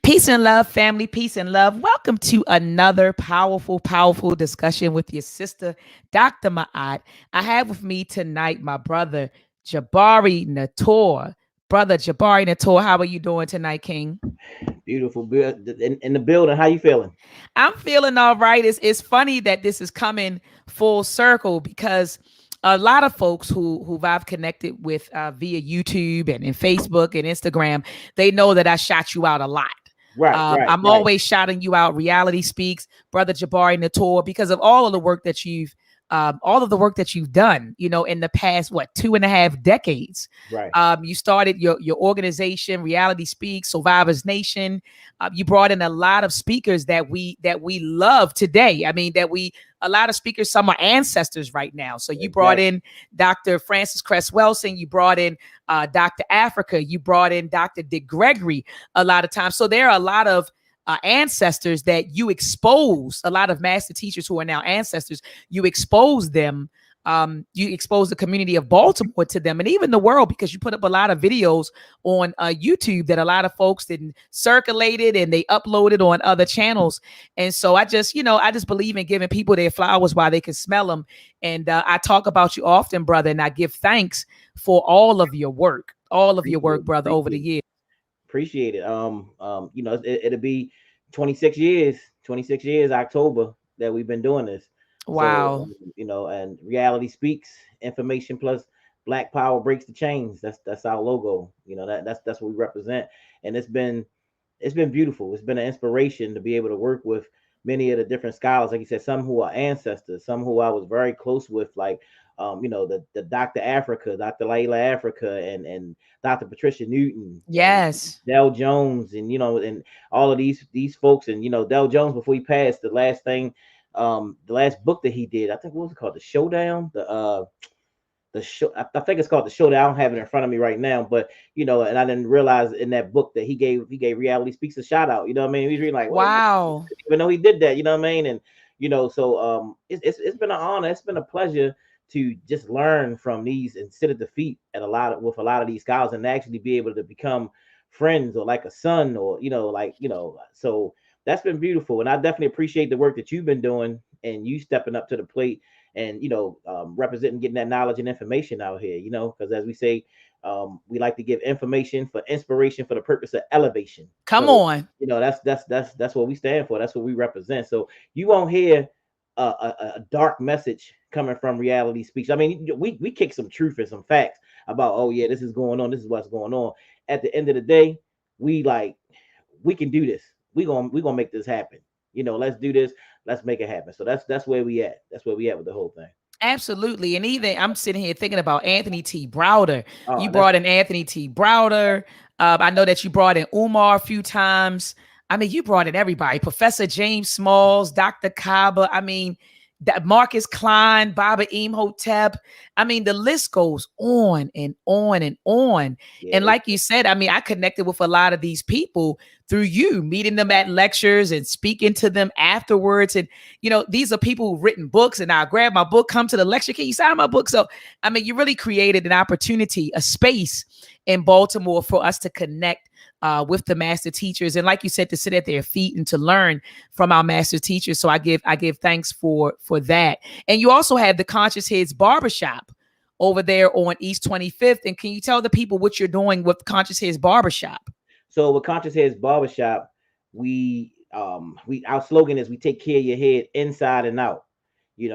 Peace and love, family, peace and love. Welcome to another powerful, powerful discussion with your sister, Dr. Ma'at. I have with me tonight my brother, Jabari Nator. Brother Jabari Nator, how are you doing tonight, King? Beautiful in the building. How you feeling? I'm feeling all right. It's funny that this is coming full circle because a lot of folks who I've connected with via YouTube and Facebook and Instagram, they know that I shout you out a lot. Right, right, I'm right. always shouting you out. Reality Speaks, Brother Jabari Nator, because of all of the work that you've done. You know, in the past 2.5 decades. Right. You started your organization, Reality Speaks, Survivors Nation. You brought in a lot of speakers that we love today. I mean, that we a lot of speakers. Some are ancestors right now. So you brought Exactly. in Dr. Francis Cress Welsing. You brought in Dr. Africa. You brought in Dr. Dick Gregory a lot of times. So there are a lot of ancestors that you expose, a lot of master teachers who are now ancestors. You expose them. You expose the community of Baltimore to them and even the world, because you put up a lot of videos on YouTube that a lot of folks didn't circulated and they uploaded on other channels. And so I just believe in giving people their flowers while they can smell them. And I talk about you often, brother, and I give thanks for all of your Appreciate work, it. brother, over the Appreciate it. years. Appreciate it. It'll be 26 years. 26 years October that we've been doing this. So Wow. and reality speaks. Information plus Black Power breaks the chains. That's our logo. That's what we represent. And it's been beautiful. It's been an inspiration to be able to work with many of the different scholars, like you said, some who are ancestors, some who I was very close with, like the Dr. Africa, Dr. Layla Africa, and Dr. Patricia Newton and Yes. Del Jones, and all of these folks, and Del Jones, before he passed, the last book that he did, I think, what was it called, The Showdown, the show, I think it's called The Showdown. I don't have it in front of me right now, but and I didn't realize in that book that he gave Reality Speaks a shout out. You know what I mean? He's reading like, wait a minute, I Wow. didn't even know he did that. You know what I mean? And so it's been an honor. It's been a pleasure to just learn from these and sit at the feet with a lot of these scholars and actually be able to become friends or like a son, or so that's been beautiful. And I definitely appreciate the work that you've been doing and you stepping up to the plate and representing, getting that knowledge and information out here, because as we say, we like to give information for inspiration for the purpose of elevation. Come So on. that's what we stand for. That's what we represent. So you won't hear a dark message coming from Reality Speaks. I mean, we kick some truth and some facts about, oh yeah, this is going on, this is what's going on. At the end of the day, we like we can do this. We gonna make this happen. Let's do this. Let's make it happen. So that's where we at. That's where we at with the whole thing. Absolutely. And even I'm sitting here thinking about Anthony T. Browder. You Oh, that's brought in Anthony T. Browder. I know that you brought in Umar a few times. I mean, you brought in everybody. Professor James Smalls, Dr. Kaba. I mean, that Marcus Klein, Baba Imhotep. I mean, the list goes on and on and on. yeah. And like you said, I mean, I connected with a lot of these people through you, meeting them at lectures and speaking to them afterwards. And these are people who've written books, and I grab my book, come to the lecture. Can you sign my book? So, I mean, you really created an opportunity, a space in Baltimore for us to connect with the master teachers. And like you said, to sit at their feet and to learn from our master teachers. So I give thanks for that. And you also have the Conscious Heads Barbershop over there on East 25th. And can you tell the people what you're doing with Conscious Heads Barbershop? So with Conscious Heads Barbershop, we our slogan is, we take care of your head inside and out. We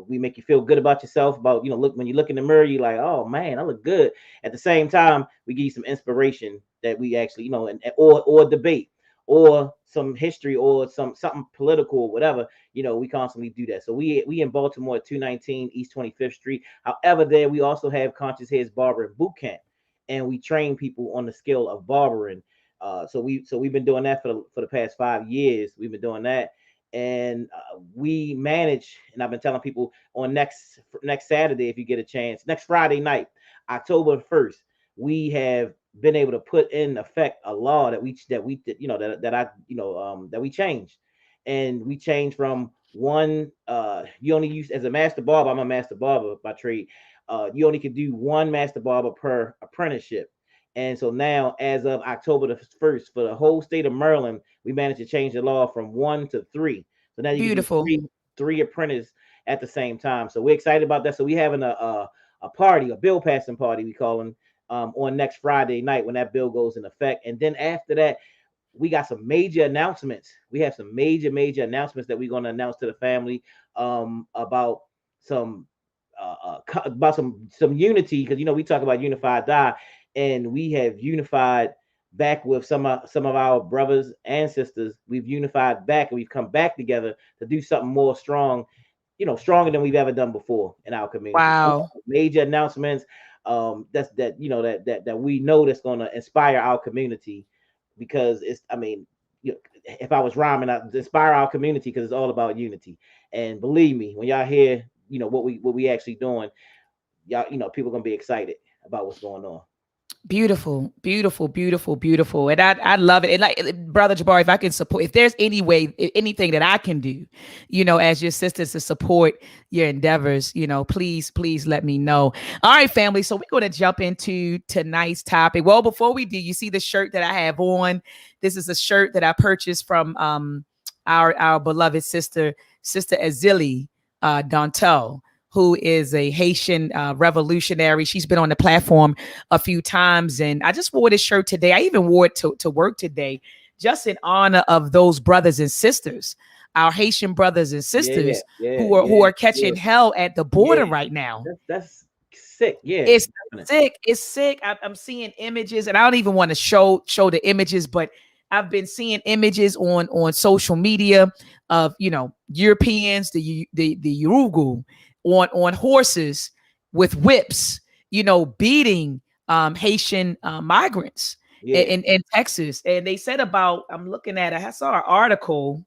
make you feel good about yourself. About look, when you look in the mirror, you're like, oh man, I look good. At the same time, we give you some inspiration that we actually, or debate, or some history, or something political, or whatever. We constantly do that. So we in Baltimore at 219 East 25th Street. However, there we also have Conscious Heads Barber Boot Camp, and we train people on the skill of barbering. So we've been doing that for the past 5 years. We've been doing that, and we manage. And I've been telling people, on next Saturday, if you get a chance, next Friday night, October 1st, we have been able to put in effect a law that we changed, and we changed from one. You only use, as a master barber. I'm a master barber by trade. You only could do one master barber per apprenticeship. And so now, as of October the 1st, for the whole state of Maryland, we managed to change the law from 1 to 3. So now you can do Beautiful. three apprentices at the same time. So we're excited about that. So we having a party, a bill passing party, we call them, on next Friday night when that bill goes in effect. And then after that, we got some major announcements. We have some major announcements that we're going to announce to the family, about some about some unity, because we talk about unified die, and we have unified back with some of our brothers and sisters. We've unified back, and we've come back together to do something more strong, stronger than we've ever done before in our community. So Wow. major announcements, that we know that's going to inspire our community, because if I was rhyming, I'd inspire our community, because it's all about unity. And believe me, when y'all hear what we actually doing, y'all, people gonna be excited about what's going on. Beautiful, beautiful, beautiful, beautiful. And I love it. And like Brother Jabari, if I can support, if there's any way, anything that I can do, as your sisters to support your endeavors, please let me know. All right, family. So we're going to jump into tonight's topic. Well, before we do, you see the shirt that I have on. This is a shirt that I purchased from our beloved sister Azili Dantel, who is a Haitian revolutionary. She's been on the platform a few times, and I just wore this shirt today. I even wore it to work today, just in honor of those brothers and sisters, our Haitian brothers and sisters who are catching hell at the border right now. That's sick. Yeah, it's sick. It's sick. I'm seeing images, and I don't even want to show the images, but I've been seeing images on social media of Europeans, the Urugu, on horses with whips, beating Haitian migrants in Texas. And they said I saw an article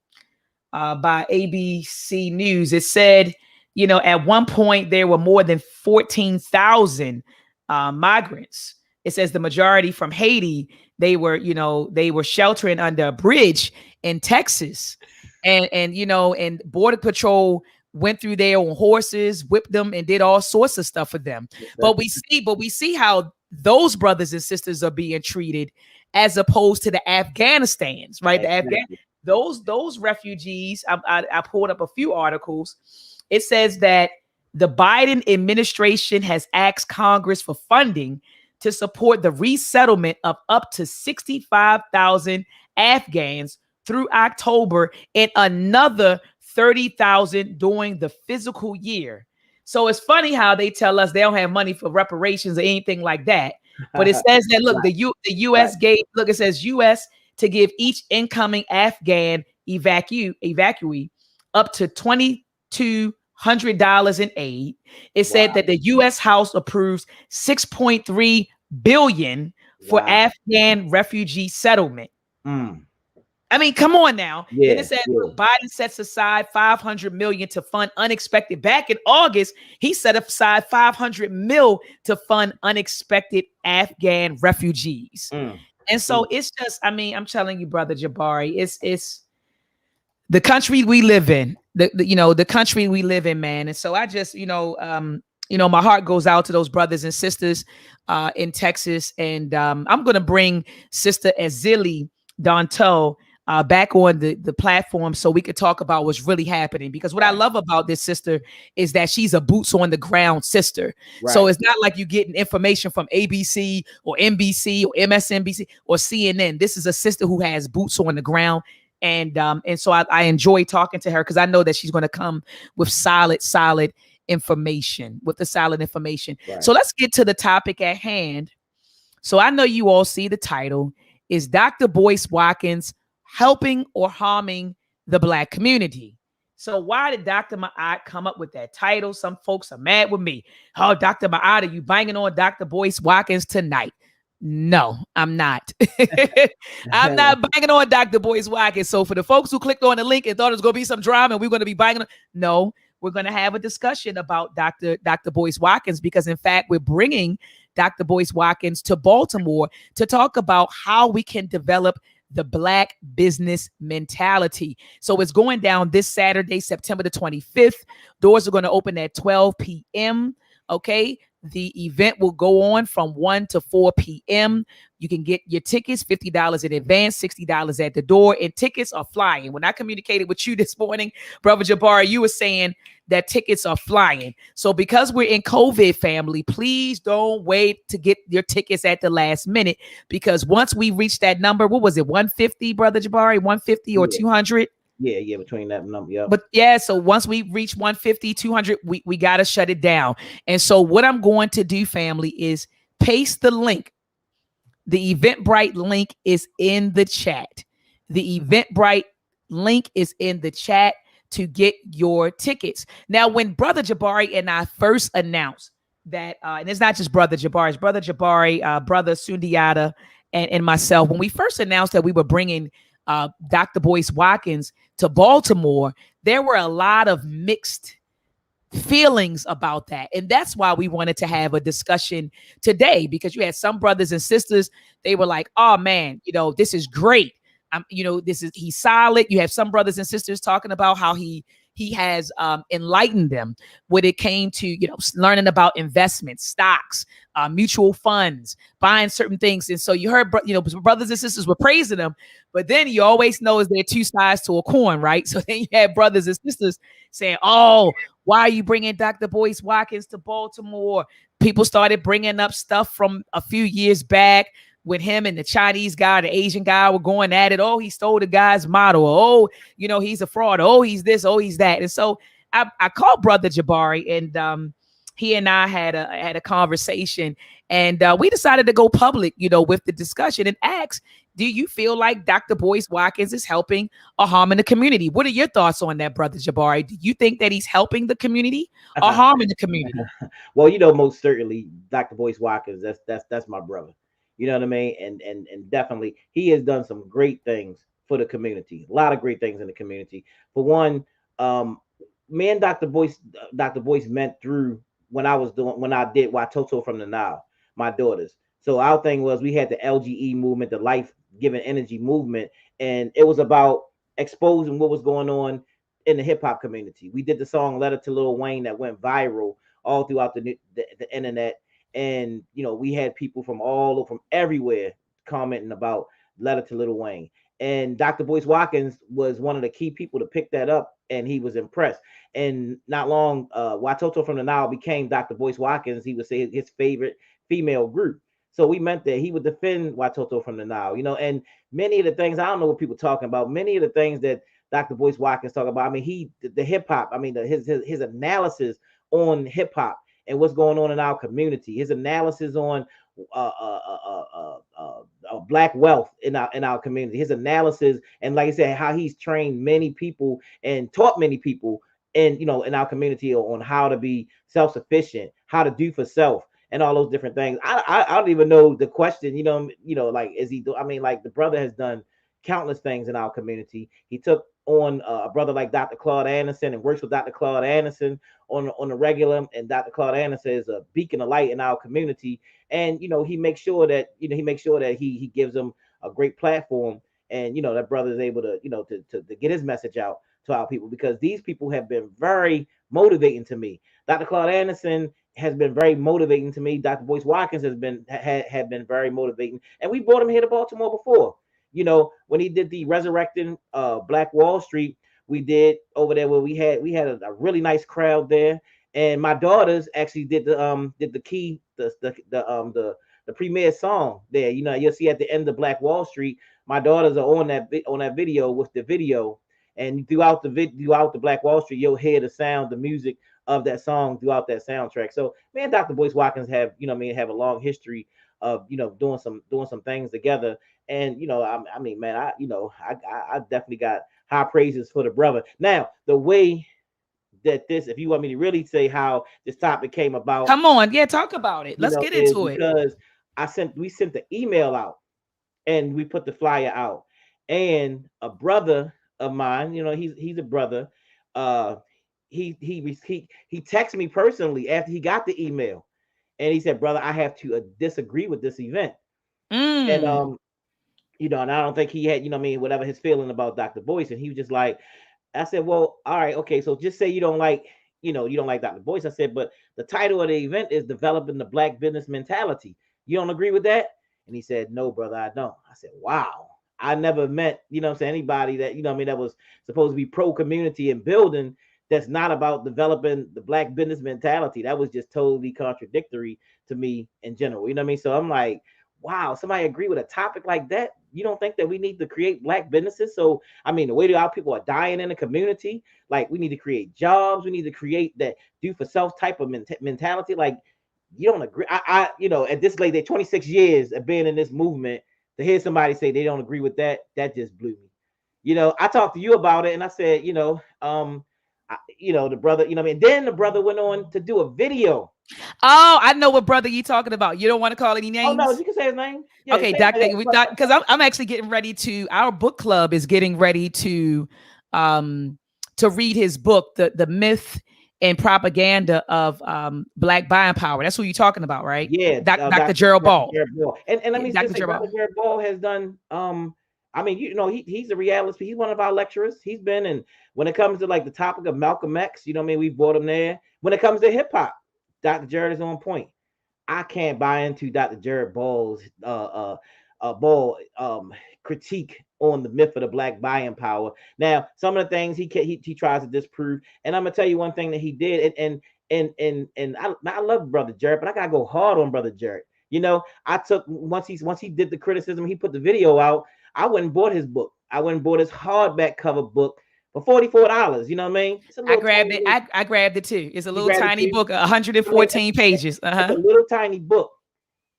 by ABC News. It said, at one point there were more than 14,000 migrants. It says the majority from Haiti. They were sheltering under a bridge in Texas, and Border Patrol went through there on horses, whipped them, and did all sorts of stuff for them. But we see how those brothers and sisters are being treated, as opposed to the Afghanistans, right? Exactly. Those refugees. I pulled up a few articles. It says that the Biden administration has asked Congress for funding to support the resettlement of up to 65,000 Afghans through October, and another 30,000 during the fiscal year. So it's funny how they tell us they don't have money for reparations or anything like that. But it says that, look, the U.S. gave, look, it says U.S. to give each incoming Afghan evacuee up to $2,200 in aid. It said that the U.S. House approves $6.3 billion for Afghan refugee settlement. I mean, come on now. Then it said Biden sets aside $500 million to fund unexpected. Back in August, he set aside $500 million to fund unexpected Afghan refugees. And so it's just, I'm telling you, Brother Jabari, it's the country we live in. The country we live in, man. And so I just, my heart goes out to those brothers and sisters in Texas. And I'm going to bring Sister Azili Dantel back on the platform so we could talk about what's really happening. Because what I love about this sister is that she's a boots on the ground sister. So it's not like you're getting information from ABC or NBC or MSNBC or CNN. This is a sister who has boots on the ground. And so I enjoy talking to her, because I know that she's going to come with solid information, So let's get to the topic at hand. So I know you all see the title. Is Dr. Boyce Watkins helping or harming the Black community? So why did Dr. Ma'at come up with that title? Some folks are mad with me. Oh, Dr. Ma'at, are you banging on Dr. Boyce Watkins tonight? No, I'm not. I'm not banging on Dr. Boyce Watkins. So for the folks who clicked on the link and thought it was going to be some drama and we're going to be banging on, no, we're going to have a discussion about Dr. Boyce Watkins, because in fact, we're bringing Dr. Boyce Watkins to Baltimore to talk about how we can develop the Black business mentality. So it's going down this Saturday, September the 25th. Doors are going to open at 12 p.m. Okay. The event will go on from 1 to 4 p.m. You can get your tickets $50 in advance, $60 at the door, and tickets are flying. When I communicated with you this morning, Brother Jabari, you were saying that tickets are flying. So because we're in COVID, family, please don't wait to get your tickets at the last minute, because once we reach that number, what was it, 150, Brother Jabari, 150 or Yeah, 200? yeah, between that number, yep. But yeah, so once we reach 150, 200, we got to shut it down. And so what I'm going to do, family, is paste the link. The Eventbrite link is in the chat. The Eventbrite link is in the chat to get your tickets. Now, when Brother Jabari and I first announced that, and it's not just Brother Jabari, it's Brother Jabari, Brother Sundiata, and myself, when we first announced that we were bringing Dr. Boyce Watkins to Baltimore, there were a lot of mixed feelings about that. And that's why we wanted to have a discussion today, because you had some brothers and sisters, they were like, oh man, this is great. He's solid. You have some brothers and sisters talking about how he has enlightened them when it came to learning about investments, stocks, mutual funds, buying certain things. And so you heard brothers and sisters were praising them, but then you always know is there two sides to a coin, right? So then you had brothers and sisters saying, oh, why are you bringing Dr. Boyce Watkins to Baltimore? People started bringing up stuff from a few years back with him and the Chinese guy, the Asian guy were going at it. Oh, he stole the guy's model. Oh, he's a fraud. Oh, he's this. Oh, he's that. And so I called Brother Jabari, and he and I had a conversation, and we decided to go public, with the discussion, and ask, do you feel like Dr. Boyce Watkins is helping or harming the community? What are your thoughts on that, Brother Jabari? Do you think that he's helping the community or harming the community? Well, most certainly Dr. Boyce Watkins, that's my brother. You know what I mean? And definitely he has done some great things for the community. A lot of great things in the community. For one, me and Dr. Boyce met through when I did Watoto from the Nile, my daughters. So our thing was we had the LGE movement, the life giving energy movement, and it was about exposing what was going on in the hip hop community. We did the song "Letter to Lil Wayne" that went viral all throughout the internet, and we had people from everywhere commenting about "Letter to Lil Wayne." And Dr. Boyce Watkins was one of the key people to pick that up, and he was impressed. And not long, Watoto from the Nile became Dr. Boyce Watkins. He would say his favorite female group. So we meant that he would defend Watoto from the Nile, and many of the things, I don't know what people talking about, many of the things that Dr. Boyce Watkins talk about. I mean, the hip hop, I mean, his analysis on hip hop and what's going on in our community, his analysis on black wealth in our community, his analysis, and like I said, how he's trained many people and taught many people in our community on how to be self-sufficient, how to do for self, and all those different things. I don't even know the question. Like, is he? I mean, like, the brother has done countless things in our community. He took on a brother like Dr. Claude Anderson and works with Dr. Claude Anderson on the regular. And Dr. Claude Anderson is a beacon of light in our community. And he makes sure that he gives them a great platform. And that brother is able to to get his message out to our people, because these people have been very motivating to me. Dr. Claude Anderson has been very motivating to me. Dr. Boyce Watkins has been had been very motivating, and we brought him here to Baltimore before. When he did the resurrecting Black Wall Street, we did over there where we had a really nice crowd there, and my daughters actually did the key the premiere song there. You'll see at the end of Black Wall Street, my daughters are on that video with the video, and throughout the Black Wall Street, you'll hear the sound, the music of that song throughout that soundtrack. So me and Dr. Boyce Watkins have have a long history of doing some things together. And I mean, man, I definitely got high praises for the brother. Now, the way that if you want me to really say how this topic came about, come on, yeah, talk about it. Let's get into it. Because we sent the email out and we put the flyer out, and a brother of mine, he's a brother. He texted me personally after he got the email, and he said, "Brother, I have to disagree with this event." And and I don't think he had, whatever his feeling about Dr. Boyce. And he was just like, I said, well, all right, okay. So just say you don't like, you don't like Dr. Boyce. I said, but the title of the event is Developing the Black Business Mentality. You don't agree with that? And he said, no, brother, I don't. I said, wow. I never met, I'm saying, anybody that, that was supposed to be pro community and building, that's not about developing the black business mentality. That was just totally contradictory to me in general. You know what I mean? So I'm like, wow, somebody agree with a topic like that? You don't think that we need to create black businesses? So, I mean, the way that our people are dying in the community, like we need to create jobs. We need to create that do for self type of mentality. Like, you don't agree. At this late, 26 years of being in this movement, to hear somebody say they don't agree with that, that just blew me. I talked to you about it and I said, the brother, and then the brother went on to do a video. Oh, I know what brother you talking about. You don't want to call any names? Oh no, you can say his name. Yeah, okay, Doctor, because I'm actually getting ready to. Our book club is getting ready to read his book, the myth and propaganda of black buying power. That's who you're talking about, right? Yeah, Dr. Gerald Ball. And let me just say, Dr. Gerald Ball has done. I mean, he's a reality. He's one of our lecturers. He's been in when it comes to like the topic of Malcolm X. We brought him there. When it comes to hip hop, Dr. Jared is on point. I can't buy into Dr. Jared Ball's critique on the myth of the black buying power. Now, some of the things he tries to disprove, and I'm gonna tell you one thing that he did, and I love Brother Jared, but I gotta go hard on Brother Jared. I took once he did the criticism, he put the video out. I went and bought his book. I went and bought his hardback cover book for $44. You know what I mean? I grabbed it. I grabbed it too. It's a little tiny book, 114 pages. It's a little tiny book,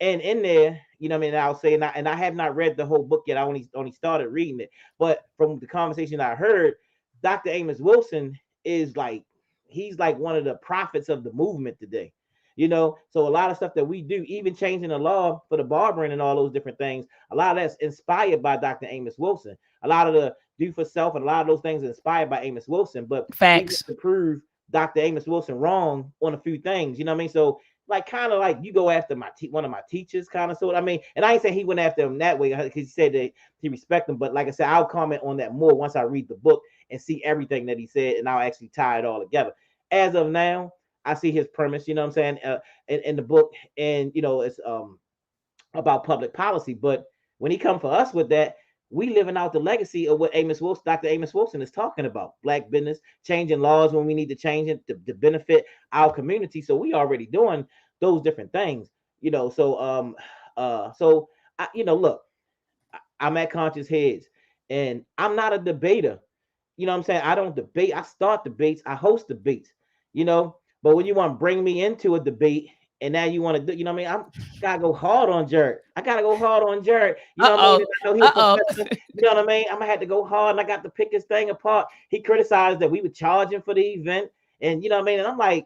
and in there, I'll say, and I have not read the whole book yet. I only started reading it, but from the conversation I heard, Dr. Amos Wilson is like, he's like one of the prophets of the movement today. So a lot of stuff that we do, even changing the law for the barbering and all those different things, a lot of that's inspired by Dr. Amos Wilson. A lot of the do for self and a lot of those things are inspired by Amos Wilson. But facts to prove Dr. Amos Wilson wrong on a few things, you know what I mean? So like kind of like you go after one of my teachers, kind of sort. I mean, and I ain't saying he went after him that way because he said that he respect him. But like I said, I'll comment on that more once I read the book and see everything that he said, and I'll actually tie it all together. As of now, I see his premise, you know what I'm saying, in the book, and it's about public policy. But when he come for us with that, we living out the legacy of what Dr. Amos Wilson is talking about: black business, changing laws when we need to change it to benefit our community. So we already doing those different things, So look, I'm at Conscious Heads, and I'm not a debater. You know what I'm saying? I don't debate. I start debates. I host debates. But when you want to bring me into a debate and now you want to do, you know what I mean? I gotta go hard on Jared. You know what I mean? I know he's a professor. You know what I mean? I'm gonna have to go hard, and I got to pick this thing apart. He criticized that we were charging for the event, and you know what I mean? And I'm like,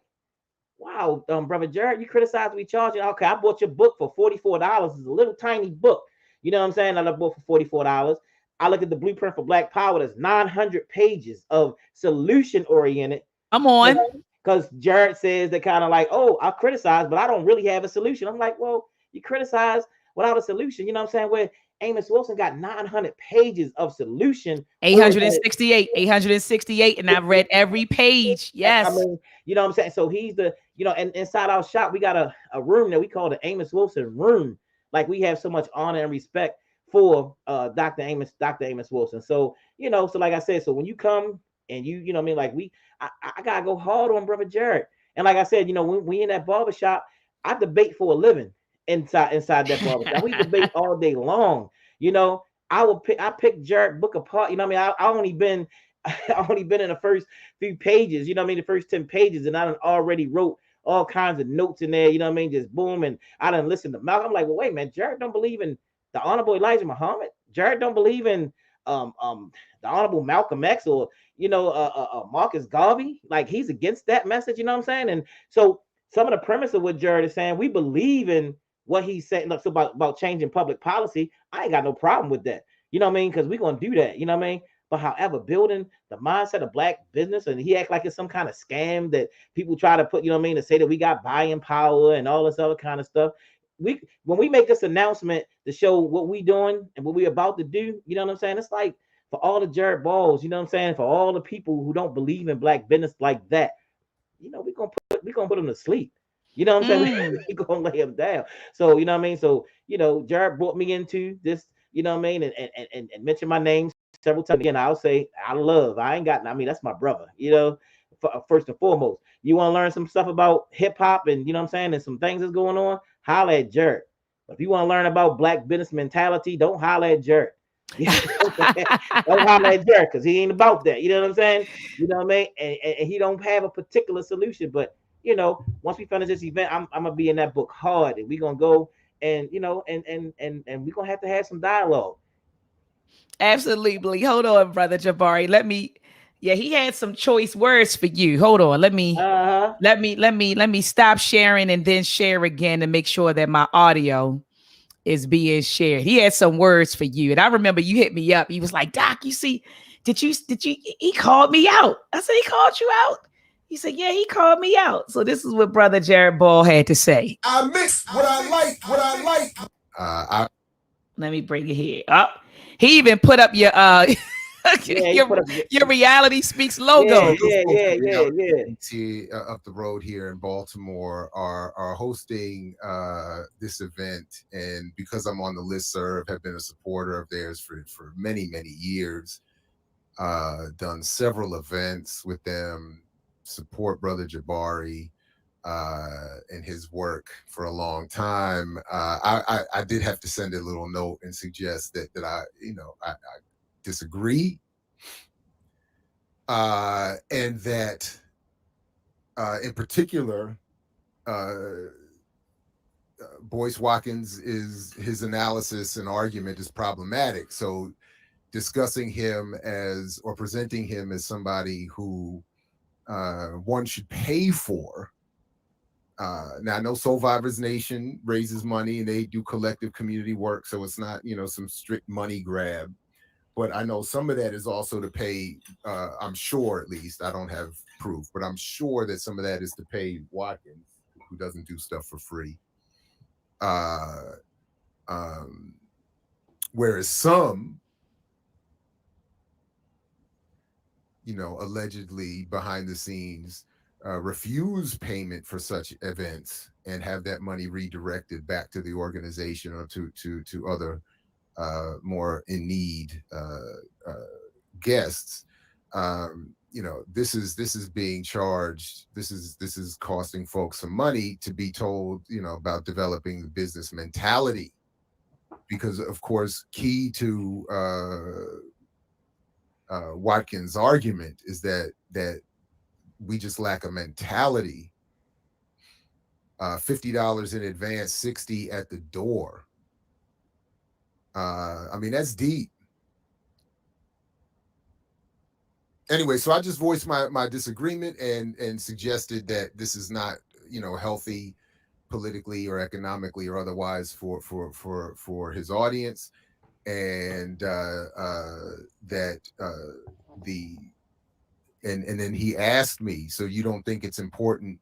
wow, brother Jared, you criticized we charging. Okay, I bought your book for $44. It's a little tiny book. You know what I'm saying? I bought for $44. I look at the blueprint for Black Power. There's 900 pages of solution oriented. I'm on. Because Jared says that kind of like, oh, I criticize, but I don't really have a solution. I'm like, well, you criticize without a solution. You know what I'm saying? Where Amos Wilson got 900 pages of solution. 868, and I've read every page. Yes. I mean, you know what I'm saying? So he's the, and inside our shop, we got a room that we call the Amos Wilson room. Like we have so much honor and respect for Dr. Amos Wilson. So, so like I said, so when you come and you know what I mean, like I gotta go hard on brother Jared. And like I said, when we in that barbershop, I debate for a living inside that barbershop. We debate all day long. I pick Jared book apart. You know what I mean? I only been in the first few pages, you know what I mean, the first 10 pages, and I done already wrote all kinds of notes in there, you know what I mean? Just boom. And I done listened to Malcolm. I'm like, well, wait, man, Jared don't believe in the Honorable Elijah Muhammad. Jared don't believe in the Honorable Malcolm X or Marcus Garvey. Like he's against that message, you know what I'm saying? And so some of the premise of what Jared is saying, we believe in what he's saying. Look, so about changing public policy, I ain't got no problem with that, you know what I mean? Because we're gonna do that, you know what I mean? But however, building the mindset of black business, and he act like it's some kind of scam that people try to put, you know what I mean, to say that we got buying power and all this other kind of stuff. When we make this announcement to show what we doing and what we about to do, you know what I'm saying? It's like for all the Jared Balls, you know what I'm saying? For all the people who don't believe in black business like that, you know, we gonna put him to sleep. You know what I'm saying? Mm. We gonna lay him down. So you know what I mean. So you know, Jared brought me into this. You know what I mean, and mentioned my name several times. Again, I'll say I love. I ain't got. I mean, that's my brother. You know, first and foremost. You want to learn some stuff about hip hop and you know what I'm saying, and some things that's going on. Holla at Jared. But if you want to learn about black business mentality, don't holla at Jared. Don't holler at Jared because he ain't about that. You know what I'm saying? You know what I mean? And he don't have a particular solution. But you know, once we finish this event, I'm gonna be in that book hard, and we're gonna go and you know, and we're gonna have some dialogue. Absolutely. Hold on, brother Jabari. Let me. Yeah, he had some choice words for you. Hold on. Let me. Uh huh. Let me stop sharing and then share again to make sure that my audio is being shared. He had some words for you. And I remember you hit me up. He was like, Doc, you see, did you, he called me out. I said, he called you out. He said, yeah, he called me out. So this is what brother Jared Ball had to say. I mix what I like, what I like. Let me bring it here up. He even put up your Yeah, your reality speaks logo. yeah. Up the road here in Baltimore are hosting this event, and because I'm on the listserv, have been a supporter of theirs for many years. Done several events with them, support Brother Jabari and his work for a long time. I did have to send a little note and suggest that I disagree, and that in particular, Boyce Watkins is his analysis and argument is problematic. So discussing him as or presenting him as somebody who one should pay for. Now I know Survivors Nation raises money and they do collective community work, so it's not some strict money grab. But I know some of that is also to pay. I'm sure, at least I don't have proof, but I'm sure that some of that is to pay Watkins, who doesn't do stuff for free. Whereas some, allegedly behind the scenes, refuse payment for such events and have that money redirected back to the organization or to other more in need guests. This is being charged. This is costing folks some money to be told, about developing the business mentality, because of course, key to Watkins' argument is that we just lack a mentality. $50 in advance, $60 at the door. I mean, that's deep. Anyway, so I just voiced my disagreement and suggested that this is not, healthy politically or economically or otherwise for his audience, and that and then he asked me, so you don't think it's important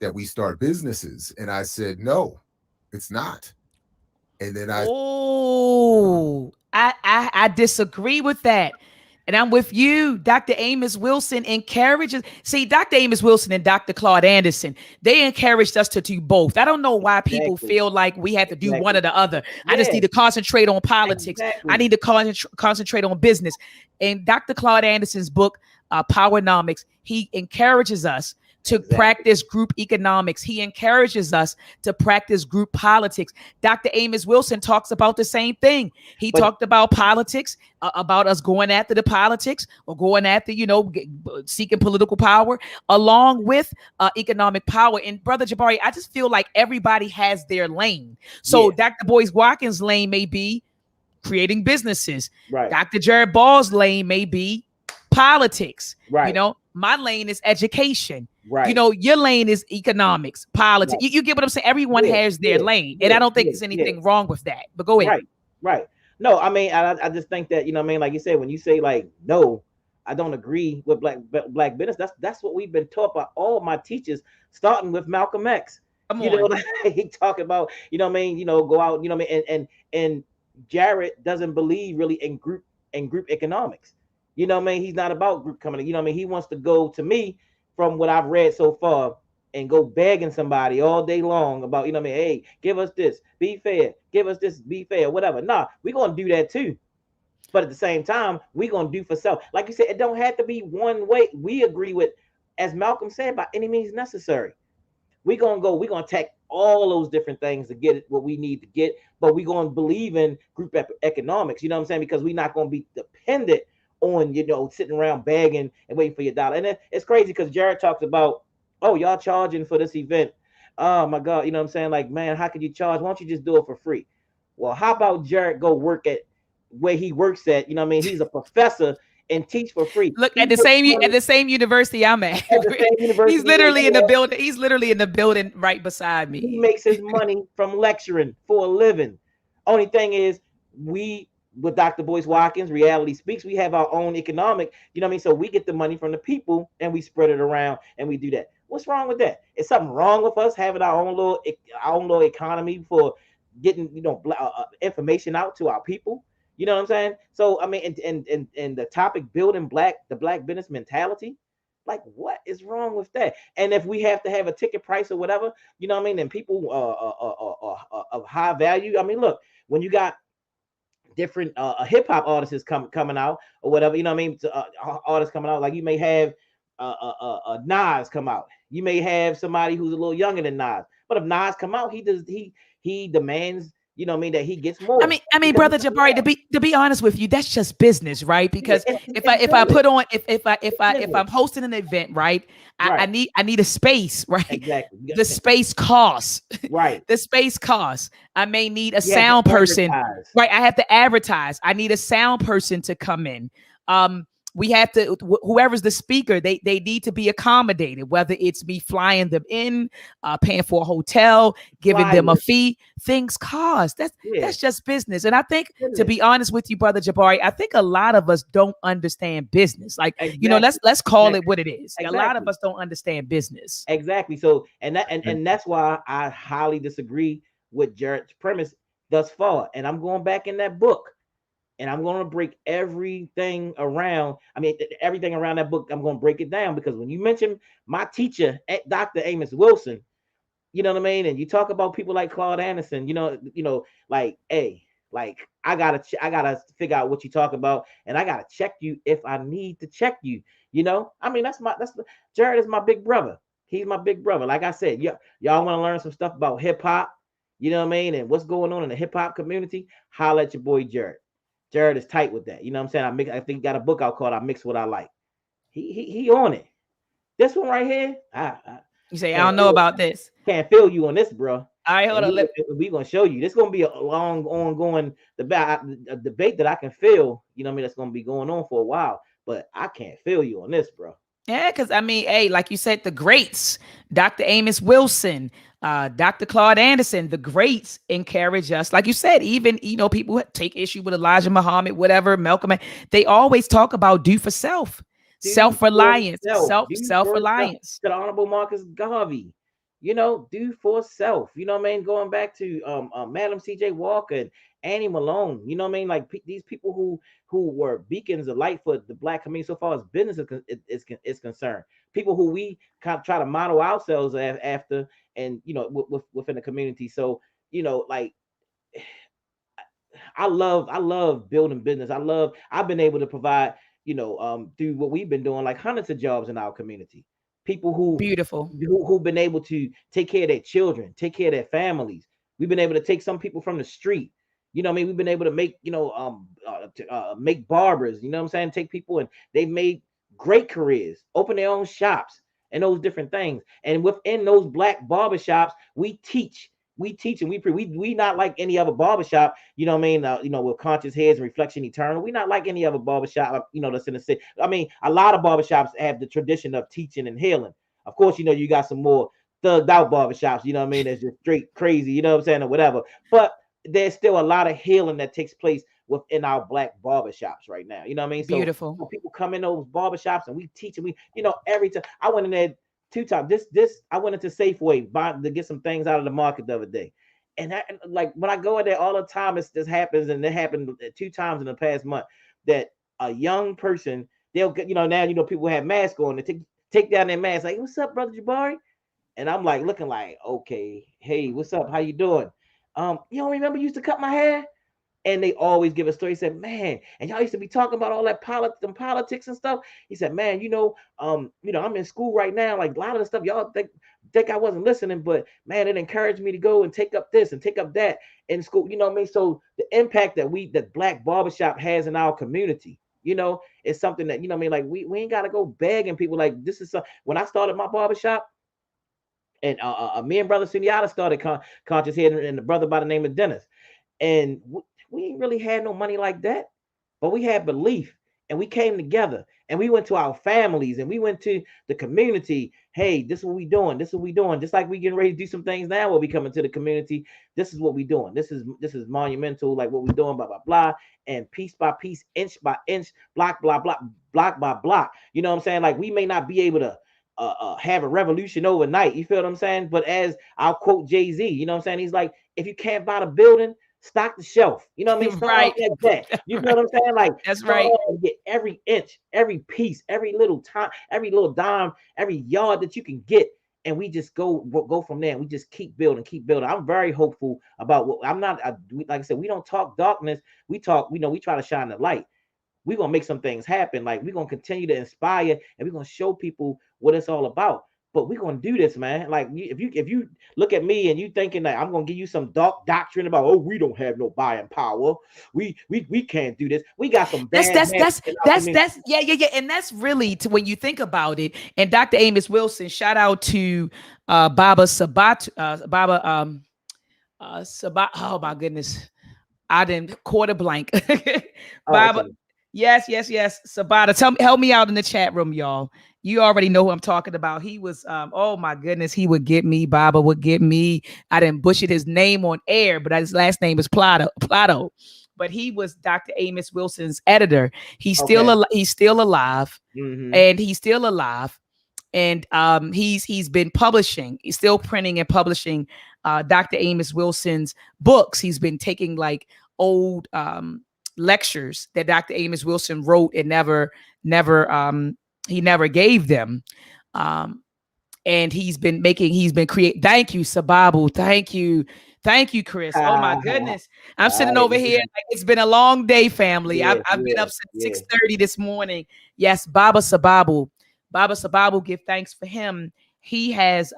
that we start businesses? And I said, no, it's not. And then I disagree with that. And I'm with you. Dr. Amos Wilson encourages. See, Dr. Amos Wilson and Dr. Claude Anderson, they encouraged us to do both. I don't know why people feel like we have to do one or the other. I just need to concentrate on politics. I need to concentrate on business. In Dr. Claude Anderson's book, Powernomics, he encourages us to practice group economics. He encourages us to practice group politics. Dr. Amos Wilson talks about the same thing. He talked about politics, about us going after the politics or going after, seeking political power along with economic power. And Brother Jabari, I just feel like everybody has their lane. So Dr. Boyce Watkins' lane may be creating businesses. Right. Dr. Jared Ball's lane may be politics. Right. My lane is education. Right. Your lane is economics, politics. Right. You get what I'm saying? Everyone has their lane. And I don't think there's anything wrong with that. But go ahead. Right. No, I mean, I just think that, like you said, when you say like, no, I don't agree with black business. That's what we've been taught by all of my teachers, starting with Malcolm X. He talk about, go out, and Jared doesn't believe really in group economics. He's not about group coming. He wants to go, to me, from what I've read so far and go begging somebody all day long about, you know what I mean? Hey, give us this, be fair, give us this, be fair, whatever. Nah, we're gonna do that too. But at the same time, we're gonna do for self. Like you said, it don't have to be one way. We agree with, as Malcolm said, by any means necessary. We're gonna attack all those different things to get what we need to get, but we're gonna believe in group economics, you know what I'm saying? Because we're not gonna be dependent on, sitting around begging and waiting for your dollar. And it's crazy because Jared talks about, oh, y'all charging for this event. Oh my God, you know what I'm saying? Like, man, how could you charge? Why don't you just do it for free? Well, how about Jared go work at where he works at? You know what I mean? He's a professor and teach for free. Look, He at the makes same money at the same university I'm at. at the same university. He's literally in the building. He's literally in the building right beside me. He makes his money from lecturing for a living. Only thing is, we with Dr. Boyce Watkins, Reality Speaks, we have our own economic, you know what I mean? So we get the money from the people and we spread it around and we do that. What's wrong with that? Is something wrong with us having our own little economy for getting, information out to our people? You know what I'm saying? So I mean, and the topic building the black business mentality, like what is wrong with that? And if we have to have a ticket price or whatever, you know what I mean, and people of high value. I mean, look, when you got different hip hop artists coming out or whatever, you know what I mean, artists coming out, like you may have Nas come out. You may have somebody who's a little younger than Nas, but if Nas come out, he demands, you know what I mean, that he gets more. I mean, brother Jabari, to be honest with you, that's just business, right? Because if I'm hosting an event, right, I need a space, right? Exactly. The space costs. Right. The space costs. I may need a sound person, right? I have to advertise. I need a sound person to come in. We have to, whoever's the speaker, they need to be accommodated, whether it's me flying them in, paying for a hotel, giving them a fee. Things cost. That's just business. And I think, to be honest with you, brother Jabari, I think a lot of us don't understand business. Like, let's call it what it is. A lot of us don't understand business. Exactly. So, and that's why I highly disagree with Jared's premise thus far. And I'm going back in that book. And I'm going to break everything around. I mean, everything around that book, I'm going to break it down, because when you mention my teacher, Dr. Amos Wilson, you know what I mean? And you talk about people like Claude Anderson, like, hey, like I gotta figure out what you talk about, and I gotta check you if I need to check you. I mean, Jared is my big brother. He's my big brother. Like I said, y'all want to learn some stuff about hip hop, you know what I mean, and what's going on in the hip hop community? Holla at your boy Jared. Jared is tight with that. You know what I'm saying? I think he got a book out called I Mix What I Like. He on it. This one right here, you say, I don't know about this. Can't feel you on this, bro. All right, hold on. We're going to show you. This is going to be a long, ongoing debate that I can feel, you know what I mean, that's going to be going on for a while. But I can't feel you on this, bro. Yeah, because I mean, hey, like you said, the greats, Dr. Amos Wilson, Dr. Claude Anderson, the greats encourage us. Like you said, even, people take issue with Elijah Muhammad, whatever, Malcolm, they always talk about do for self, self-reliance, self-reliance. To the Honorable Marcus Garvey, do for self. You know what I mean? Going back to Madam C.J. Walker and Annie Malone, you know what I mean? Like these people who were beacons of light for the Black community so far as business is concerned. People who we kind of try to model ourselves after, and within the community. So like I love building business. I've been able to provide through what we've been doing, like hundreds of jobs in our community. People who've been able to take care of their children, take care of their families. We've been able to take some people from the street. You know what I mean? We've been able to make, make barbers, you know what I'm saying? Take people, and they've made great careers, open their own shops and those different things. And within those Black barbershops, we teach and we preach. We not like any other barbershop, you know what I mean? With conscious heads and reflection eternal. We not like any other barbershop, that's in the city. I mean, a lot of barbershops have the tradition of teaching and healing. Of course, you got some more thugged out barbershops, you know what I mean? That's just straight crazy, you know what I'm saying, or whatever. But there's still a lot of healing that takes place within our Black barbershops right now. You know what I mean? So beautiful. People come in those barbershops and we teach, and every time I went in there 2 times. I went into Safeway to get some things out of the market the other day. And like when I go in there all the time, this happens, and it happened 2 times in the past month, that a young person, they'll get, now people have masks on, take down their mask, like, what's up, brother Jabari? And I'm like looking like, okay, hey, what's up? How you doing? You don't remember you used to cut my hair? And they always give a story. He said, man, and y'all used to be talking about all that politics and stuff. He said, man, I'm in school right now. Like a lot of the stuff y'all think I wasn't listening, but man, it encouraged me to go and take up this and take up that in school. You know what I mean? So the impact that Black Barbershop has in our community, is something that, what I mean, like we ain't gotta go begging people. Like this is when I started my barbershop, and me and brother Sundiata started Conscious Head, and the brother by the name of Dennis. And we ain't really had no money like that, but we had belief, and we came together, and we went to our families, and we went to the community. Hey, this is what we doing. This is what we doing. Just like we getting ready to do some things now where we coming to the community. This is what we doing. This is monumental, like what we doing, blah, blah, blah. And piece by piece, inch by inch, block, blah, blah, block by block. You know what I'm saying? Like we may not be able to have a revolution overnight. You feel what I'm saying? But as I'll quote Jay-Z, you know what I'm saying? He's like, if you can't buy the building, stock the shelf. You know what I mean? Start Right. like that. You know what I'm saying? Like That's right. Get every inch, every piece, every little time, every little dime, every yard that you can get. And we just go from there. And we just keep building. I'm very hopeful about what I'm not. Like I said, we don't talk darkness. We talk. We try to shine the light. We're gonna make some things happen. Like we're gonna continue to inspire, and we're gonna show people what it's all about. But we're gonna do this, man. Like if you look at me and you thinking that I'm gonna give you some dark doctrine about, oh, we don't have no buying power, we can't do this. We got some bad. That's yeah. And that's really when you think about it. And Dr. Amos Wilson, shout out to Baba Sabat, Sabat. Oh my goodness, I didn't quarter blank. Baba. Okay. Yes. Sabata, help me out in the chat room, y'all. You already know who I'm talking about. He was, oh my goodness, he would get me. Baba would get me. I didn't butcher his name on air, but his last name is Plato. But he was Dr. Amos Wilson's editor. He's still alive. Mm-hmm. And he's still alive. And he's been publishing. He's still printing and publishing Dr. Amos Wilson's books. He's been taking like old lectures that Dr. Amos Wilson wrote and never gave them. And he's been creating. Thank you, Sababu. Thank you, Chris. Oh my goodness. I'm sitting over here. Like, it's been a long day, family. Yes, I've been up since 6:30 this morning. Yes, Baba Sababu, give thanks for him. He has,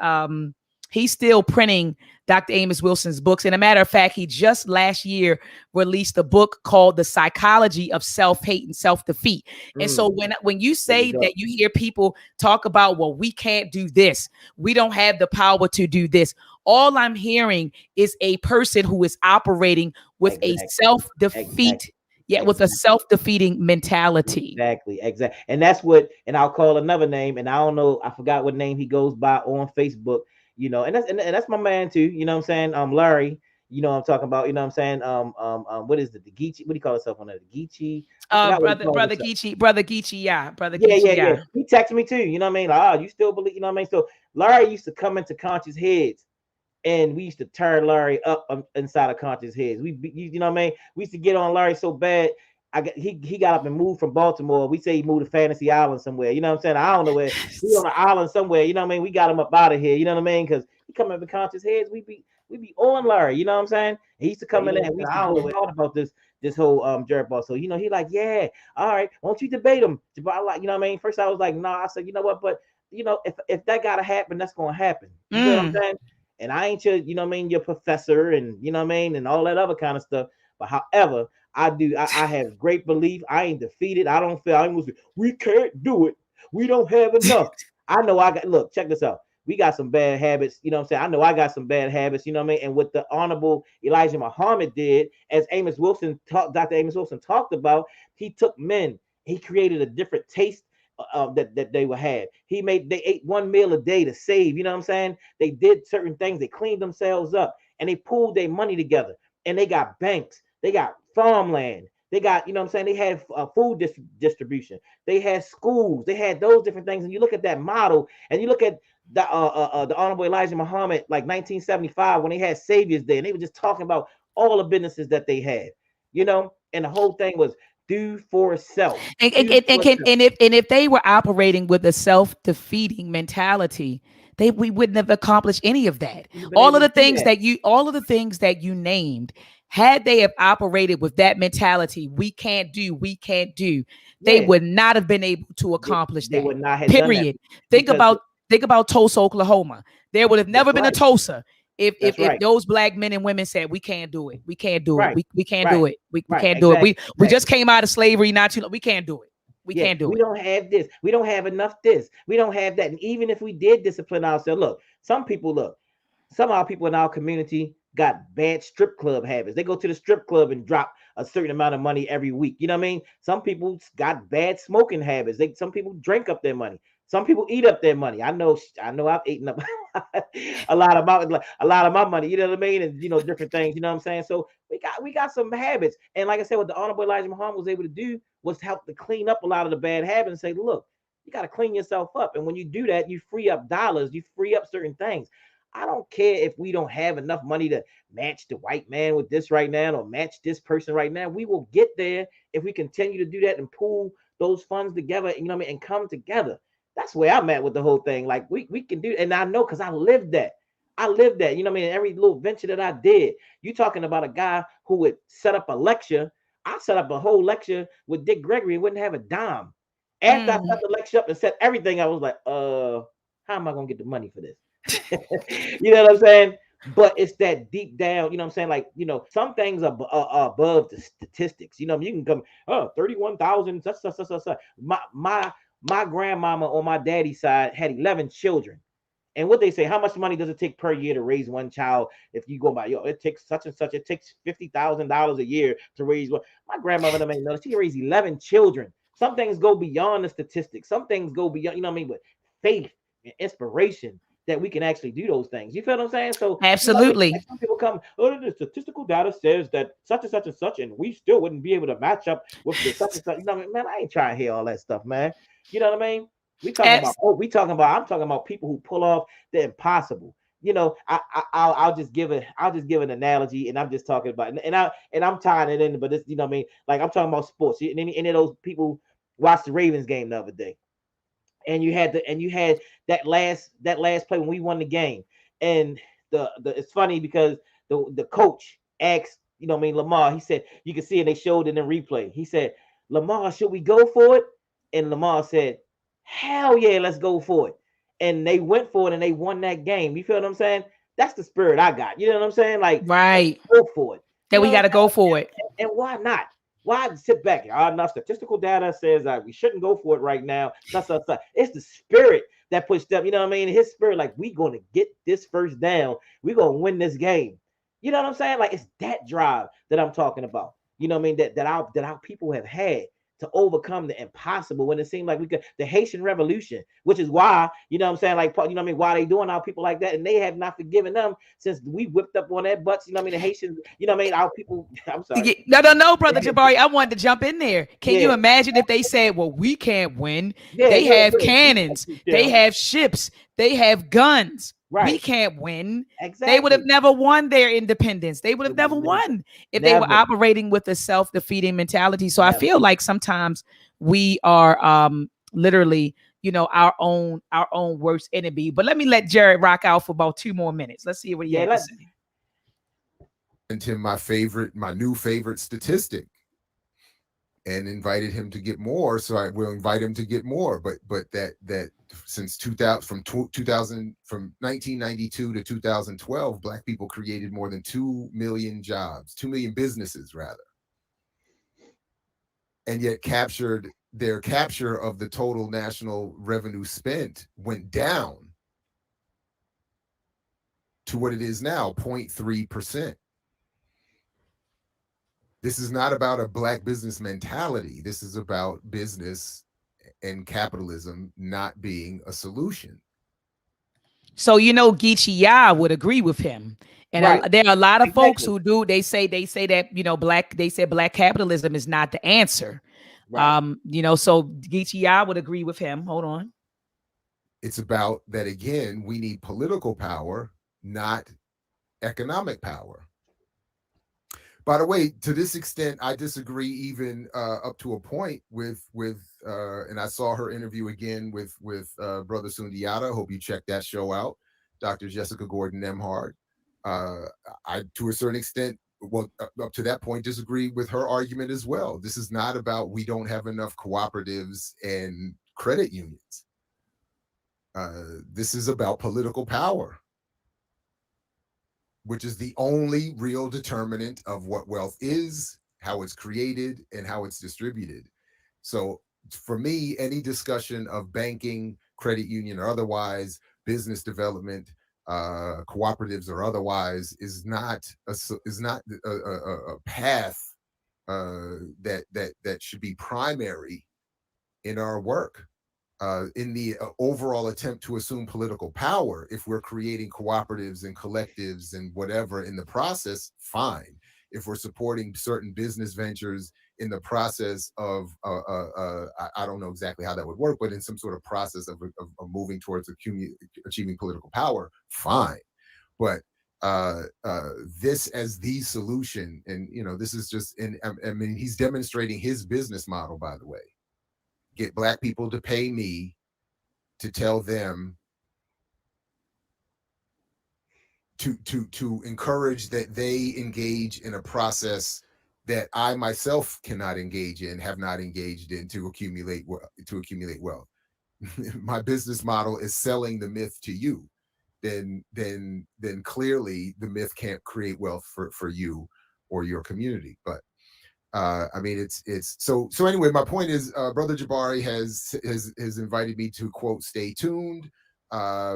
he's still printing Dr. Amos Wilson's books. And a matter of fact, he just last year released a book called The Psychology of Self-Hate and Self-Defeat. And so when you say that you hear people talk about, well, we can't do this, we don't have the power to do this, all I'm hearing is a person who is operating with a self-defeat, with a self-defeating mentality. Exactly. And that's what, and I'll call another name, and I don't know, I forgot what name he goes by on Facebook. And that's my man too. You know what I'm saying? Larry. You know what I'm talking about. You know what I'm saying? What is the Geechee? What do you call yourself on there? The Geechee? Brother Geechee. Yeah. Yeah. He texted me too. You know what I mean? Like, you still believe? You know what I mean? So Larry used to come into Conscious Heads, and we used to turn Larry up inside of Conscious Heads. You know what I mean? We used to get on Larry so bad. He got up and moved from Baltimore. We say he moved to Fantasy Island somewhere. You know what I'm saying? I don't know where. He on an island somewhere. You know what I mean? We got him up out of here. You know what I mean? Because he come up with Conscious Heads. We be on Larry. You know what I'm saying? He used to come in there. And we used to talk about this whole jerk ball. So he like, yeah, all right. Won't you debate him? Like, you know what I mean? First I was like, no. I said, you know what? But if that gotta happen, that's gonna happen. You know what I'm saying? And I ain't your, you know what I mean, your professor, and you know what I mean, and all that other kind of stuff. But however, I have great belief. I ain't defeated. I don't feel we can't do it. We don't have enough. I know look, check this out. We got some bad habits. You know what I'm saying? I know I got some bad habits. You know what I mean? And what the Honorable Elijah Muhammad did, as Dr. Amos Wilson talked about, he took men. He created a different taste that they would have. They ate one meal a day to save. You know what I'm saying? They did certain things. They cleaned themselves up, and they pooled their money together. And they got banks. They got farmland. They got, you know what I'm saying? They had food distribution. They had schools. They had those different things. And you look at that model, and you look at the Honorable Elijah Muhammad, like 1975, when they had Saviors Day, and they were just talking about all the businesses that they had, and the whole thing was Do for self. And, Do for self. and if they were operating with a self-defeating mentality, we wouldn't have accomplished any of that. You've been able to do that. All of the things that you named, had they have operated with that mentality, we can't do, they Yeah. would not have been able to accomplish They that. would not have done that Period. Think because about Tulsa, Oklahoma. There would have never that's been a right. Tulsa That's if right. those black men and women said we can't do it. We can't do it. Right. We can't Right. do it. We Right. can't do it. Exactly. We just came out of slavery not too long. We can't do it. We Yeah, can't do we it. don't have this. We don't have enough this. We don't have that. And even if we did discipline ourselves, look, some of our people in our community got bad strip club habits. They go to the strip club and drop a certain amount of money every week. You know what I mean? Some people got bad smoking habits. Some people drink up their money. Some people eat up their money. I know I've eaten up a lot of my money. You know what I mean? And different things. You know what I'm saying? So we got some habits. And like I said, what the Honorable Elijah Muhammad was able to do was help to clean up a lot of the bad habits and say, look, you got to clean yourself up. And when you do that, you free up dollars, you free up certain things. I don't care if we don't have enough money to match the white man with this right now or match this person right now. We will get there if we continue to do that and pool those funds together, and come together. That's where I'm at with the whole thing. Like we can do, and I know because I lived that. Every little venture that I did. You talking about a guy who would set up a lecture. I set up a whole lecture with Dick Gregory and wouldn't have a dime. After I set the lecture up and set everything, I was like, how am I gonna get the money for this? You know what I'm saying? But it's that deep down, like, some things are above the statistics. You can come, 31,000, such. My grandmama on my daddy's side had 11 children. And what they say, how much money does it take per year to raise one child? If you go by, it takes such and such, it takes $50,000 a year to raise one. My grandmother made notice, she raised 11 children. Some things go beyond the statistics. Some things go beyond, with faith and inspiration that we can actually do those things. You feel what I'm saying? So absolutely. Like some people come, the statistical data says that such and such and such, and we still wouldn't be able to match up with the such and such. Man, I ain't trying to hear all that stuff, man. You know what I mean? I'm talking about people who pull off the impossible. I'll just give an analogy, and I'm just talking about, and I'm tying it in, but it's, what I mean? Like, I'm talking about sports. And any of those people watched the Ravens game the other day, and you had that last play when we won the game, and the it's funny because the coach asked, Lamar. He said, you can see it. They showed it in replay. He said, Lamar, should we go for it? And Lamar said, hell yeah, let's go for it. And they went for it and they won that game. You feel what I'm saying? That's the spirit I got. You know what I'm saying? Like, right. Go for it. That we got to go for it. And why not? Why sit back? Enough statistical data says that we shouldn't go for it right now. It's the spirit that pushed them. You know what I mean? His spirit, like, we going to get this first down. We're going to win this game. You know what I'm saying? Like, it's that drive that I'm talking about. You know what I mean? That our people have had to overcome the impossible when it seemed like we could. The Haitian Revolution, which is why, like, why they doing our people like that, and they have not forgiven them since we whipped up on their butts. The Haitians, our people. I'm sorry. No, brother Jabari, I wanted to jump in there. Can you imagine if they said, well, we can't win? They have cannons, they have ships, they have guns. Right. We can't win. Exactly. They would have never won their independence. They would have never won if they were operating with a self-defeating mentality. So I feel like sometimes we are literally, our own worst enemy. But let me let Jared rock out for about 2 more minutes. Let's see what he has to say. And him my new favorite statistic, and invited him to get more. So I will invite him to get more. But that since 1992 to 2012, Black people created more than 2 million jobs, 2 million businesses rather, and yet their capture of the total national revenue spent went down to what it is now, 0.3%. This is not about a Black business mentality. This is about business and capitalism not being a solution. So, Geechee Yah would agree with him. And there are a lot of folks who do. They say that, Black capitalism is not the answer. Right. So Geechee Yah would agree with him. Hold on. It's about that again. We need political power, not economic power. By the way, to this extent, I disagree even up to a point and I saw her interview again with Brother Sundiata. Hope you check that show out, Dr. Jessica Gordon Nemhard. Uh, I, to a certain extent, well, up to that point, disagree with her argument as well. This is not about we don't have enough cooperatives and credit unions. This is about political power, which is the only real determinant of what wealth is, how it's created, and how it's distributed. So for me, any discussion of banking, credit union, or otherwise, business development, cooperatives or otherwise, is not a path that should be primary in our work. In the overall attempt to assume political power, if we're creating cooperatives and collectives and whatever in the process, fine. If we're supporting certain business ventures in the process of, I don't know exactly how that would work, but in some sort of process of moving towards achieving political power, fine. But this as the solution, and this is just, and I mean, he's demonstrating his business model, by the way. Get Black people to pay me to tell them to encourage that they engage in a process that I myself cannot engage in, have not engaged in, to accumulate wealth. My business model is selling the myth to you. Then clearly the myth can't create wealth for you or your community. But I mean, it's so anyway, my point is, Brother Jabari has invited me to, quote, stay tuned,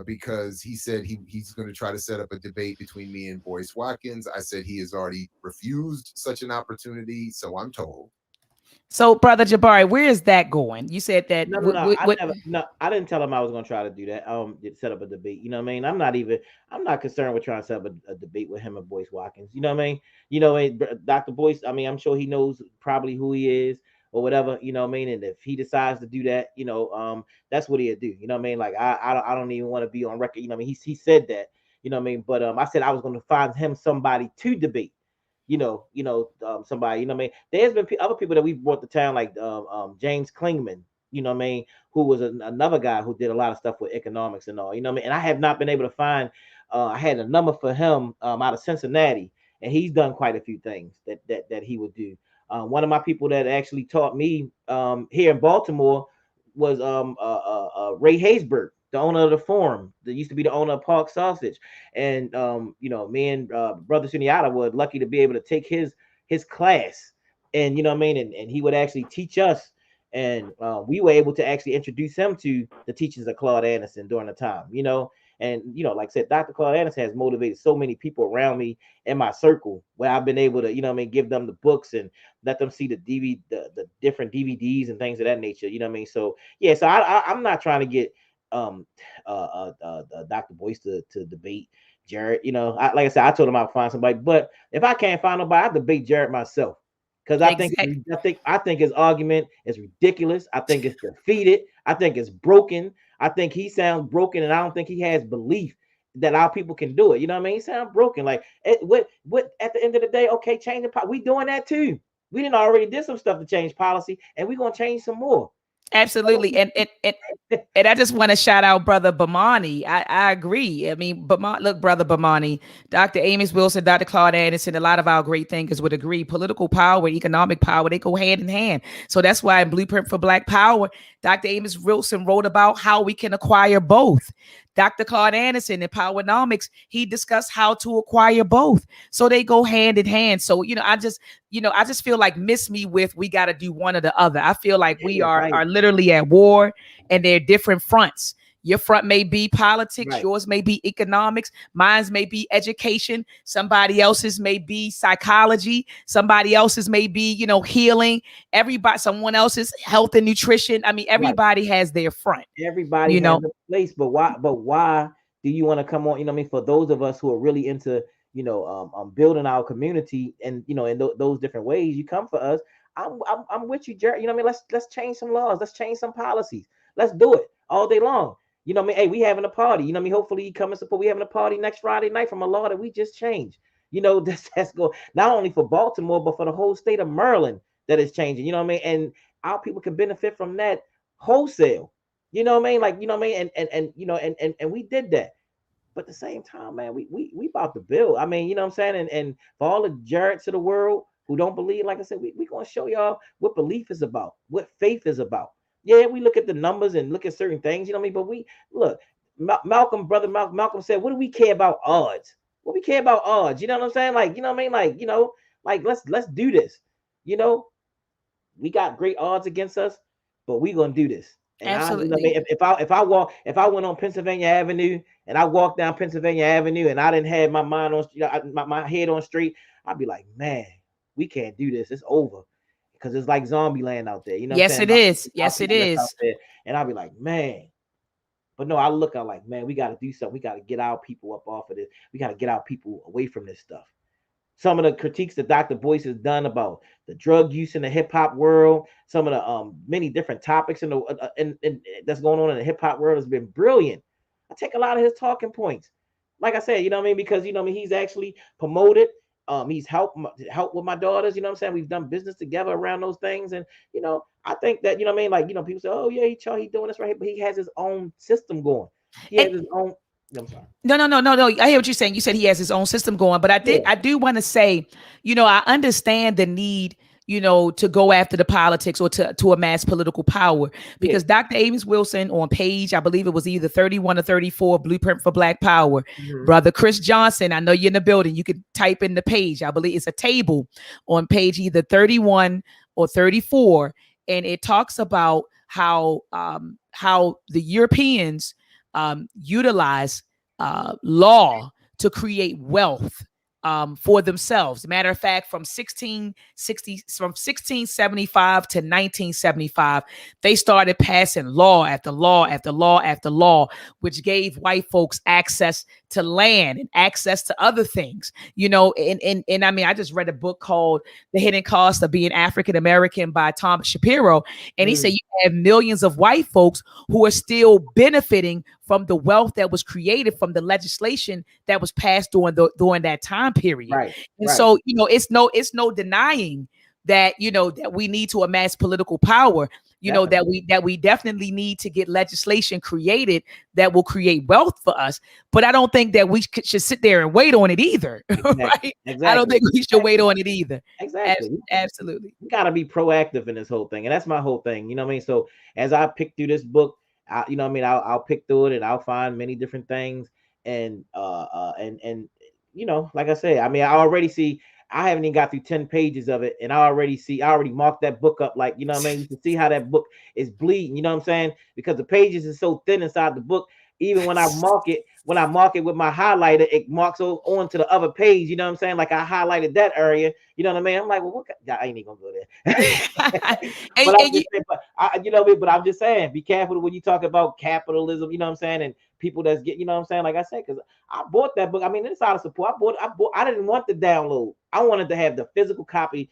because he said he's going to try to set up a debate between me and Boyce Watkins. I said he has already refused such an opportunity, so I'm told. So, Brother Jabari, where is that going? You said that. No, I didn't tell him I was going to try to do that. Set up a debate. You know what I mean? I'm not concerned with trying to set up a debate with him and Boyce Watkins. You know what I mean? Dr. Boyce, I mean, I'm sure he knows probably who he is or whatever, you know what I mean? And if he decides to do that, that's what he'll do. You know what I mean? Like, I don't even want to be on record. You know what I mean? He said that, you know what I mean? But I said I was going to find him somebody to debate. Somebody, you know what I mean? There's been other people that we've brought to town, like James Klingman, you know what I mean, who was another guy who did a lot of stuff with economics and all, you know what I mean? And I have not been able to find, I had a number for him out of Cincinnati, and he's done quite a few things that he would do. One of my people that actually taught me here in Baltimore was Ray Haysbert, the owner of the Forum, that used to be the owner of Park Sausage. And me and Brother Sundiata were lucky to be able to take his class, and you know what I mean, and he would actually teach us, and we were able to actually introduce him to the teachings of Claude Anderson during the time, and like I said, Dr. Claude Anderson has motivated so many people around me in my circle, where I've been able to, you know what I mean, give them the books and let them see the the different DVDs and things of that nature, you know what I mean? So yeah, so I'm not trying to get Dr. Boyce to debate Jared. Like I said, I told him I'll find somebody, but if I can't find nobody, I debate Jared myself, because I think his argument is ridiculous. I think it's defeated. I think it's broken. I think he sounds broken, and I don't think he has belief that our people can do it. You know what I mean? He sounds broken. Like what at the end of the day, okay, changing we doing that too. We didn't already did some stuff to change policy, and we're gonna change some more. Absolutely. And I just want to shout out Brother Bamani. I agree. I mean, look, Brother Bamani, Dr. Amos Wilson, Dr. Claude Anderson, a lot of our great thinkers would agree. Political power, economic power, they go hand in hand. So that's why in Blueprint for Black Power, Dr. Amos Wilson wrote about how we can acquire both. Dr. Claude Anderson in Powernomics, he discussed how to acquire both. So they go hand in hand. So, I just feel like miss me with, we got to do one or the other. I feel like we are literally at war, and they're different fronts. Your front may be politics, right. Yours may be economics, mine's may be education, somebody else's may be psychology, somebody else's may be, healing, someone else's health and nutrition. I mean, everybody has their front. Everybody has a place, but why do you want to come on? You know what I mean? For those of us who are really into, building our community, and in those different ways, you come for us. I'm with you, Jared. You know what I mean? Let's change some laws. Let's change some policies. Let's do it all day long. You know what I mean? Hey, we having a party. You know what I mean? Hopefully you come and support. We having a party next Friday night from a law that we just changed. You know, that's go not only for Baltimore, but for the whole state of Maryland that is changing. You know what I mean? And our people can benefit from that wholesale. You know what I mean? Like, you know what I mean? And you know, and we did that. But at the same time, man, we about to build. I mean, you know what I'm saying? And for all the Jareds of the world who don't believe, like I said, we gonna show y'all what belief is about, what faith is about. Yeah, we look at the numbers and look at certain things, you know what I mean? But we look, Malcolm, brother Malcolm said, what do we care about odds? What we care about odds? You know what I'm saying? Like, you know what I mean? Like, you know, like let's do this. You know, we got great odds against us, but we gonna do this. And I, you know, what I Absolutely. mean, if I went on Pennsylvania Avenue and I walked down Pennsylvania Avenue and I didn't have my mind on, you know, my head on straight, I'd be like, man, we can't do this. It's over, because it's like zombie land out there. You know what I'm Yes, saying? it is. Our Yes, it people that's out is. there, and I'll be like, man. But no, I look out like, man, we got to do something. We got to get our people up off of this. We got to get our people away from this stuff. Some of the critiques that Dr. Boyce has done about the drug use in the hip hop world, some of the many different topics in the that's going on in the hip hop world has been brilliant. I take a lot of his talking points. Like I said, you know what I mean, because you know what I mean, he's actually promoted. He's helped with my daughters. You know what I'm saying. We've done business together around those things, and you know, I think that, you know what I mean. Like, you know, people say, "Oh yeah, he doing this right here," but he has his own system going. He And has his own. I'm sorry. no. I hear what you're saying. You said he has his own system going, but Yeah, I do want to say, I understand the need, to go after the politics or to amass political power, yeah. because Dr. Amos Wilson on page, I believe it was either 31 or 34, Blueprint for Black Power, Mhm. brother Chris Johnson. I know you're in the building. You could type in the page. I believe it's a table on page either 31 or 34, and it talks about how the Europeans utilize law to create wealth for themselves. Matter of fact, from 1675 to 1975, they started passing law after law after law after law, which gave white folks access to land and access to other things. And I mean, I just read a book called The Hidden Cost of Being African American by Tom Shapiro, and he said Mm. you have millions of white folks who are still benefiting from the wealth that was created from the legislation that was passed during that time period. Right, And right. so, it's no denying that, that we need to amass political power, Definitely. that we definitely need to get legislation created that will create wealth for us. But I don't think that we should sit there and wait on it either. Exactly. Right? I don't Exactly. think we should wait Exactly. on it either. Exactly. Absolutely. We gotta be proactive in this whole thing, and that's my whole thing. You know what I mean? So as I pick through this book, you know what I mean, I'll pick through it and I'll find many different things, and you know, like I said, I mean, I already see. I haven't even got through 10 pages of it, and I already marked that book up. Like, you know what I mean? You can see how that book is bleeding, you know what I'm saying? Because the pages is so thin inside the book. Even when I mark it with my highlighter, it marks on to the other page, you know what I'm saying? Like I highlighted that area, you know what I mean? I'm like, well, I ain't even gonna go there. and, But I'm and you, just saying, you know what I mean? But I'm just saying, be careful when you talk about capitalism, you know what I'm saying? And people that's get, you know what I'm saying? Like I said, because I bought that book. I mean, it's out of support. I didn't want the download. I wanted to have the physical copy.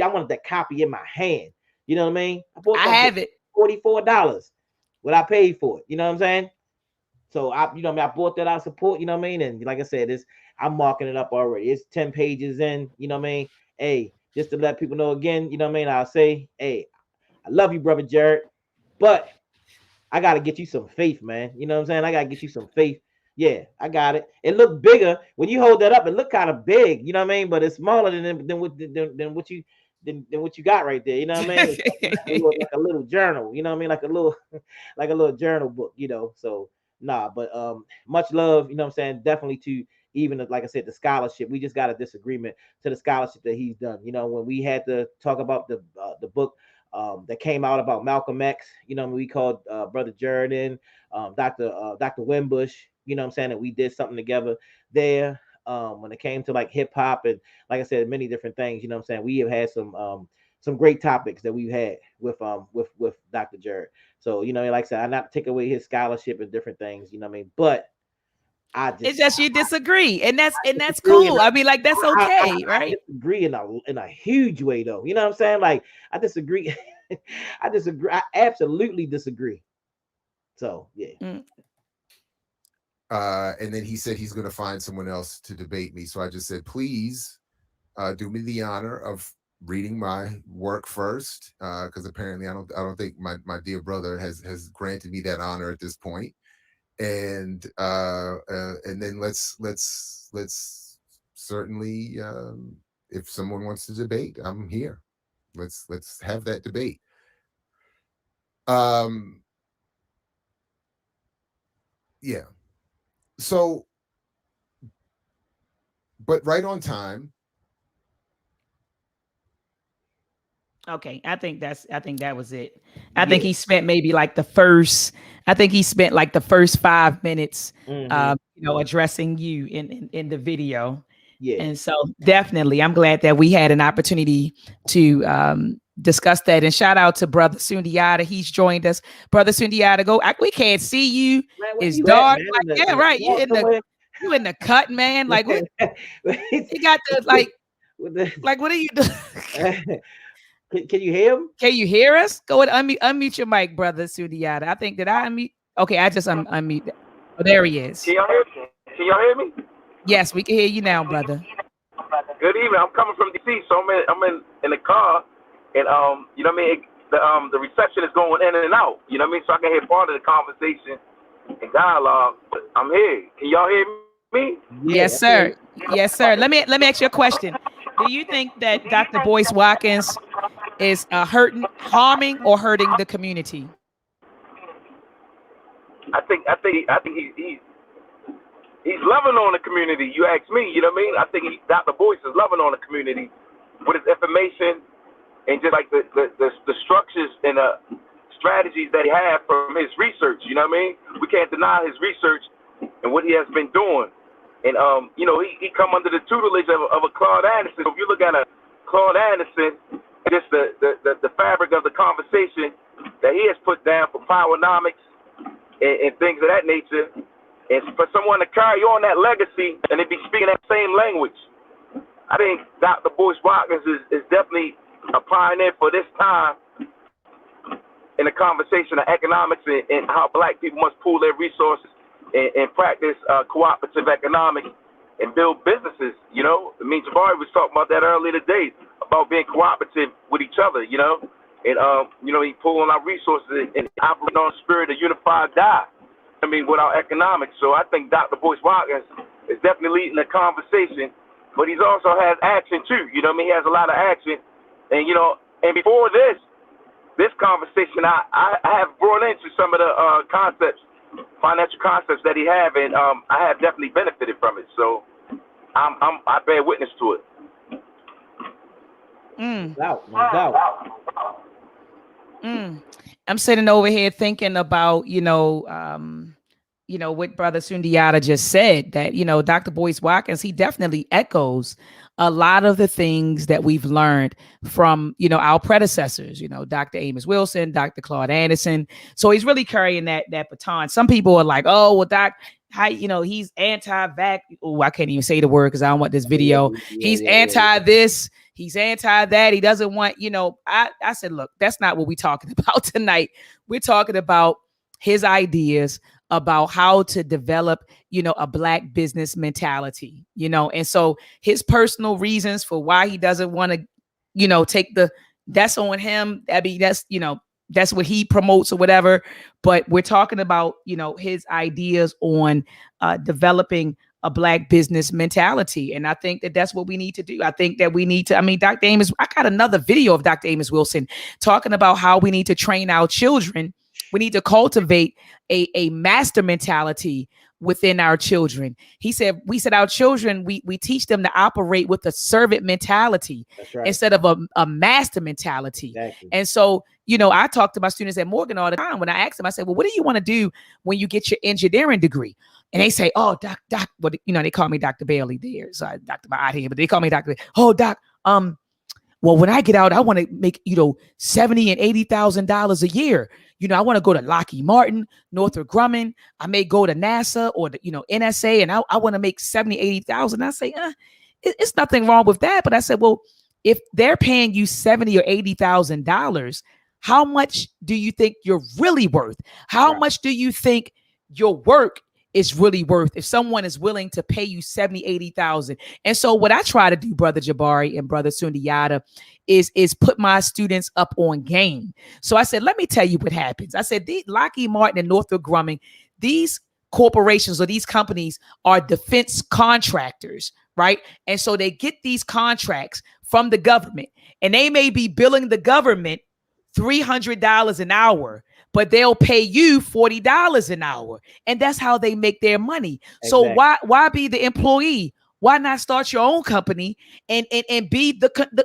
I wanted that copy in my hand. You know what I mean? I bought I that book have it. $44. What I paid for it. You know what I'm saying? So you know what I mean, I bought that out of support, you know what I mean? And like I said, I'm marking it up already. It's 10 pages in, you know what I mean? Hey, just to let people know again, you know what I mean? I'll say, hey, I love you, brother Jared, but I gotta get you some faith, man. You know what I'm saying? I gotta get you some faith. Yeah, I got it. It looked bigger when you hold that up. It looked kind of big, you know what I mean? But it's smaller than what you got right there. You know what I mean? Like a little journal. You know what I mean? Like a little like a little journal book. You know. So nah, but much love. You know what I'm saying? Definitely to even like I said, the scholarship. We just got a disagreement to the scholarship that he's done. You know, when we had to talk about the book that came out about Malcolm X. You know, we called Brother Jordan, Dr. Wimbush. You know what I'm saying? That we did something together there. When it came to like hip hop and like I said, many different things. You know what I'm saying? We have had some great topics that we've had with Dr. Jared. So, you know, like I said, I not take away his scholarship and different things, you know what I mean? But I It's just just you disagree, and that's disagree and cool. I mean, like, that's okay, I right? disagree in a huge way though. You know what I'm saying? Like I disagree. I disagree. I absolutely disagree. So yeah. Mm. And then he said he's going to find someone else to debate me. So I just said, please do me the honor of reading my work first, because apparently I don't think my dear brother has granted me that honor at this point. And then let's certainly, if someone wants to debate, I'm here. Let's have that debate. Yeah. So, but right on time. Okay, I think that was it. I think he spent maybe like the first. I think he spent like the first 5 minutes, addressing you in the video. Yeah. And so definitely, I'm glad that we had an opportunity to discuss that. And shout out to Brother Sundiata. He's joined us. Brother Sundiata, we can't see you. Man, it's dark. Right. You in the cut, man. Like what? You got the like what are you doing? Can you hear him? Can you hear us? Go ahead, unmute your mic, Brother Sundiata. I think, did I unmute? Okay, I just unmute. Oh, there he is. Can y'all hear me? Yes, we can hear you now, brother. Good evening. I'm coming from DC, so I'm in the car, and you know what I mean. The reception is going in and out. You know what I mean. So I can hear part of the conversation and dialogue. But I'm here. Can y'all hear me? Yes, sir. Yes, sir. Let me ask you a question. Do you think that Dr. Boyce Watkins is harming or hurting the community? I think he's loving on the community. You ask me, you know what I mean? I think Dr. Boyce is loving on the community with his information and just like the structures and the strategies that he had from his research. You know what I mean? We can't deny his research and what he has been doing. And he come under the tutelage of a Claude Anderson. So if you look at a Claude Anderson, just the fabric of the conversation that he has put down for powernomics and things of that nature, and for someone to carry on that legacy and to be speaking that same language, I think Dr. Boyce Watkins is definitely a pioneer for this time in the conversation of economics and how Black people must pool their resources and practice cooperative economics and build businesses. You know, I mean, Jabari was talking about that earlier today about being cooperative with each other. You know, and he pulling our resources and operating on the spirit of unified die. I mean, with our economics. So I think Dr. Boyce Watkins is definitely leading the conversation, but he's also has action too. You know what I mean? He has a lot of action, and and before this conversation, I have brought into some of the financial concepts that he have, and I have definitely benefited from it. So I bear witness to it. No doubt. I'm sitting over here thinking about what Brother Sundiata just said, that Dr. Boyce Watkins, he definitely echoes a lot of the things that we've learned from our predecessors, Dr. Amos Wilson, Dr. Claude Anderson. So he's really carrying that baton. Some people are like, oh, well, Doc, how he's anti-vax. Oh, I can't even say the word because I don't want this video. He's anti this. He's anti that. He doesn't want, I said, look, that's not what we're talking about tonight. We're talking about his ideas about how to develop, a Black business mentality, and so his personal reasons for why he doesn't want to, that's on him. I mean, that's what he promotes or whatever. But we're talking about, his ideas on developing a Black business mentality. And I think that that's what we need to do. I think that we need to, Dr. Amos, I got another video of Dr. Amos Wilson talking about how we need to train our children. We need to cultivate a master mentality within our children. We said our children, we teach them to operate with a servant mentality instead of a master mentality. Exactly. And so, I talk to my students at Morgan all the time. When I ask them, I say, well, what do you want to do when you get your engineering degree? And they say, oh, Doc, well, they call me Dr. Bailey there. So I Dr. out here, but they call me Dr. Oh, Doc, well, when I get out, I want to make, $70,000 and $80,000 a year. I want to go to Lockheed Martin, Northrop Grumman. I may go to NASA or the, NSA, and I want to make $70,000, $80,000. I say, it's nothing wrong with that. But I said, well, if they're paying you $70,000 or $80,000, how much do you think you're really worth? How much do you think your work is really worth, if someone is willing to pay you 70, 80,000. And so what I try to do, Brother Jabari and Brother Sundiata, is put my students up on game. So I said, let me tell you what happens. I said, Lockheed Martin and Northrop Grumman, these corporations or these companies are defense contractors, right? And so they get these contracts from the government, and they may be billing the government $300 an hour, but they'll pay you $40 an hour. And that's how they make their money. Exactly. So why be the employee? Why not start your own company and be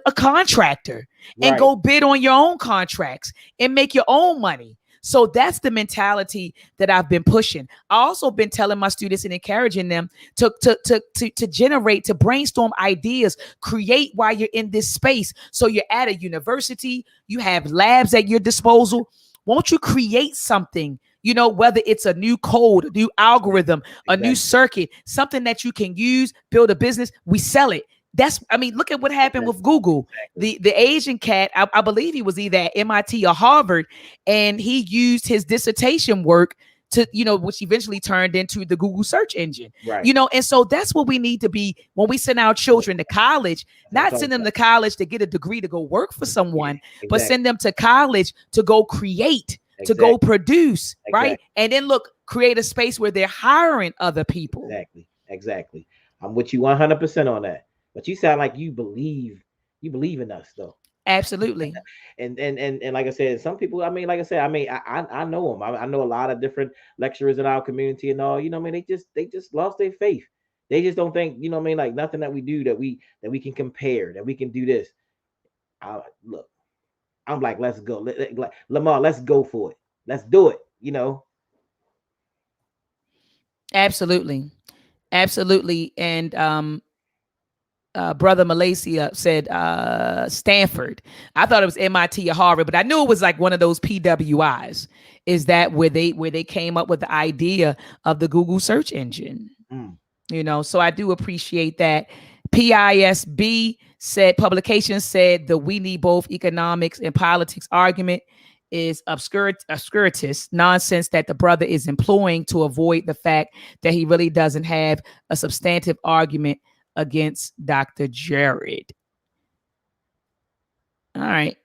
a contractor, right, and go bid on your own contracts and make your own money? So that's the mentality that I've been pushing. I also been telling my students and encouraging them to generate, to brainstorm ideas, create while you're in this space. So you're at a university, you have labs at your disposal. Won't you create something? You know, whether it's a new code, a new algorithm, a new circuit, something that you can use, build a business, we sell it. Look at what happened with Google. The Asian cat, I believe he was either at MIT or Harvard, and he used his dissertation work to, which eventually turned into the Google search engine. Right. And so that's what we need to be when we send our children to college, not send them to college to get a degree to go work for someone, but send them to college to go create, to go produce, right? And then create a space where they're hiring other people. Exactly. I'm with you 100% on that. But you sound like you believe in us, though. Absolutely. and like I said, some people, I know them. I know a lot of different lecturers in our community and all, they just lost their faith. They just don't think, like nothing that we do that we can compare, that we can do this. Look, I'm like, let's go. Lamar, let's go for it. Let's do it, Absolutely. And Brother Malaysia said Stanford. I thought it was MIT or Harvard, but I knew it was like one of those PWIs. Is that where they came up with the idea of the Google search engine? So I do appreciate that. PISB said publication said the we need both economics and politics argument is obscuritist nonsense that the brother is employing to avoid the fact that he really doesn't have a substantive argument against Dr. Jared. All right.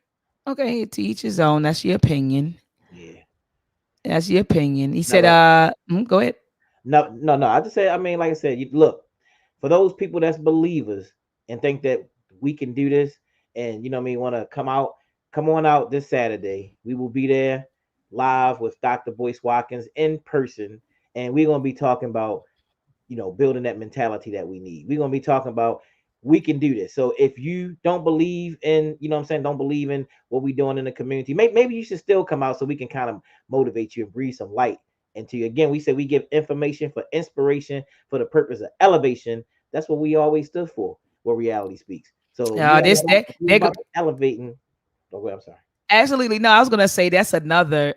Okay, to each his own. That's your opinion. Yeah. That's your opinion. He said, go ahead. No. I just said, like I said, look, for those people that's believers and think that we can do this and, want to come on out this Saturday. We will be there live with Dr. Boyce Watkins in person. And we're going to be talking about, building that mentality that we need. We're going to be talking about we can do this. So if you don't believe in, don't believe in what we're doing in the community, maybe you should still come out so we can kind of motivate you and breathe some light into you. Again, we say we give information for inspiration for the purpose of elevation. That's what we always stood for, where reality speaks. So they're elevating. Oh, I'm sorry. Absolutely. No, I was going to say that's another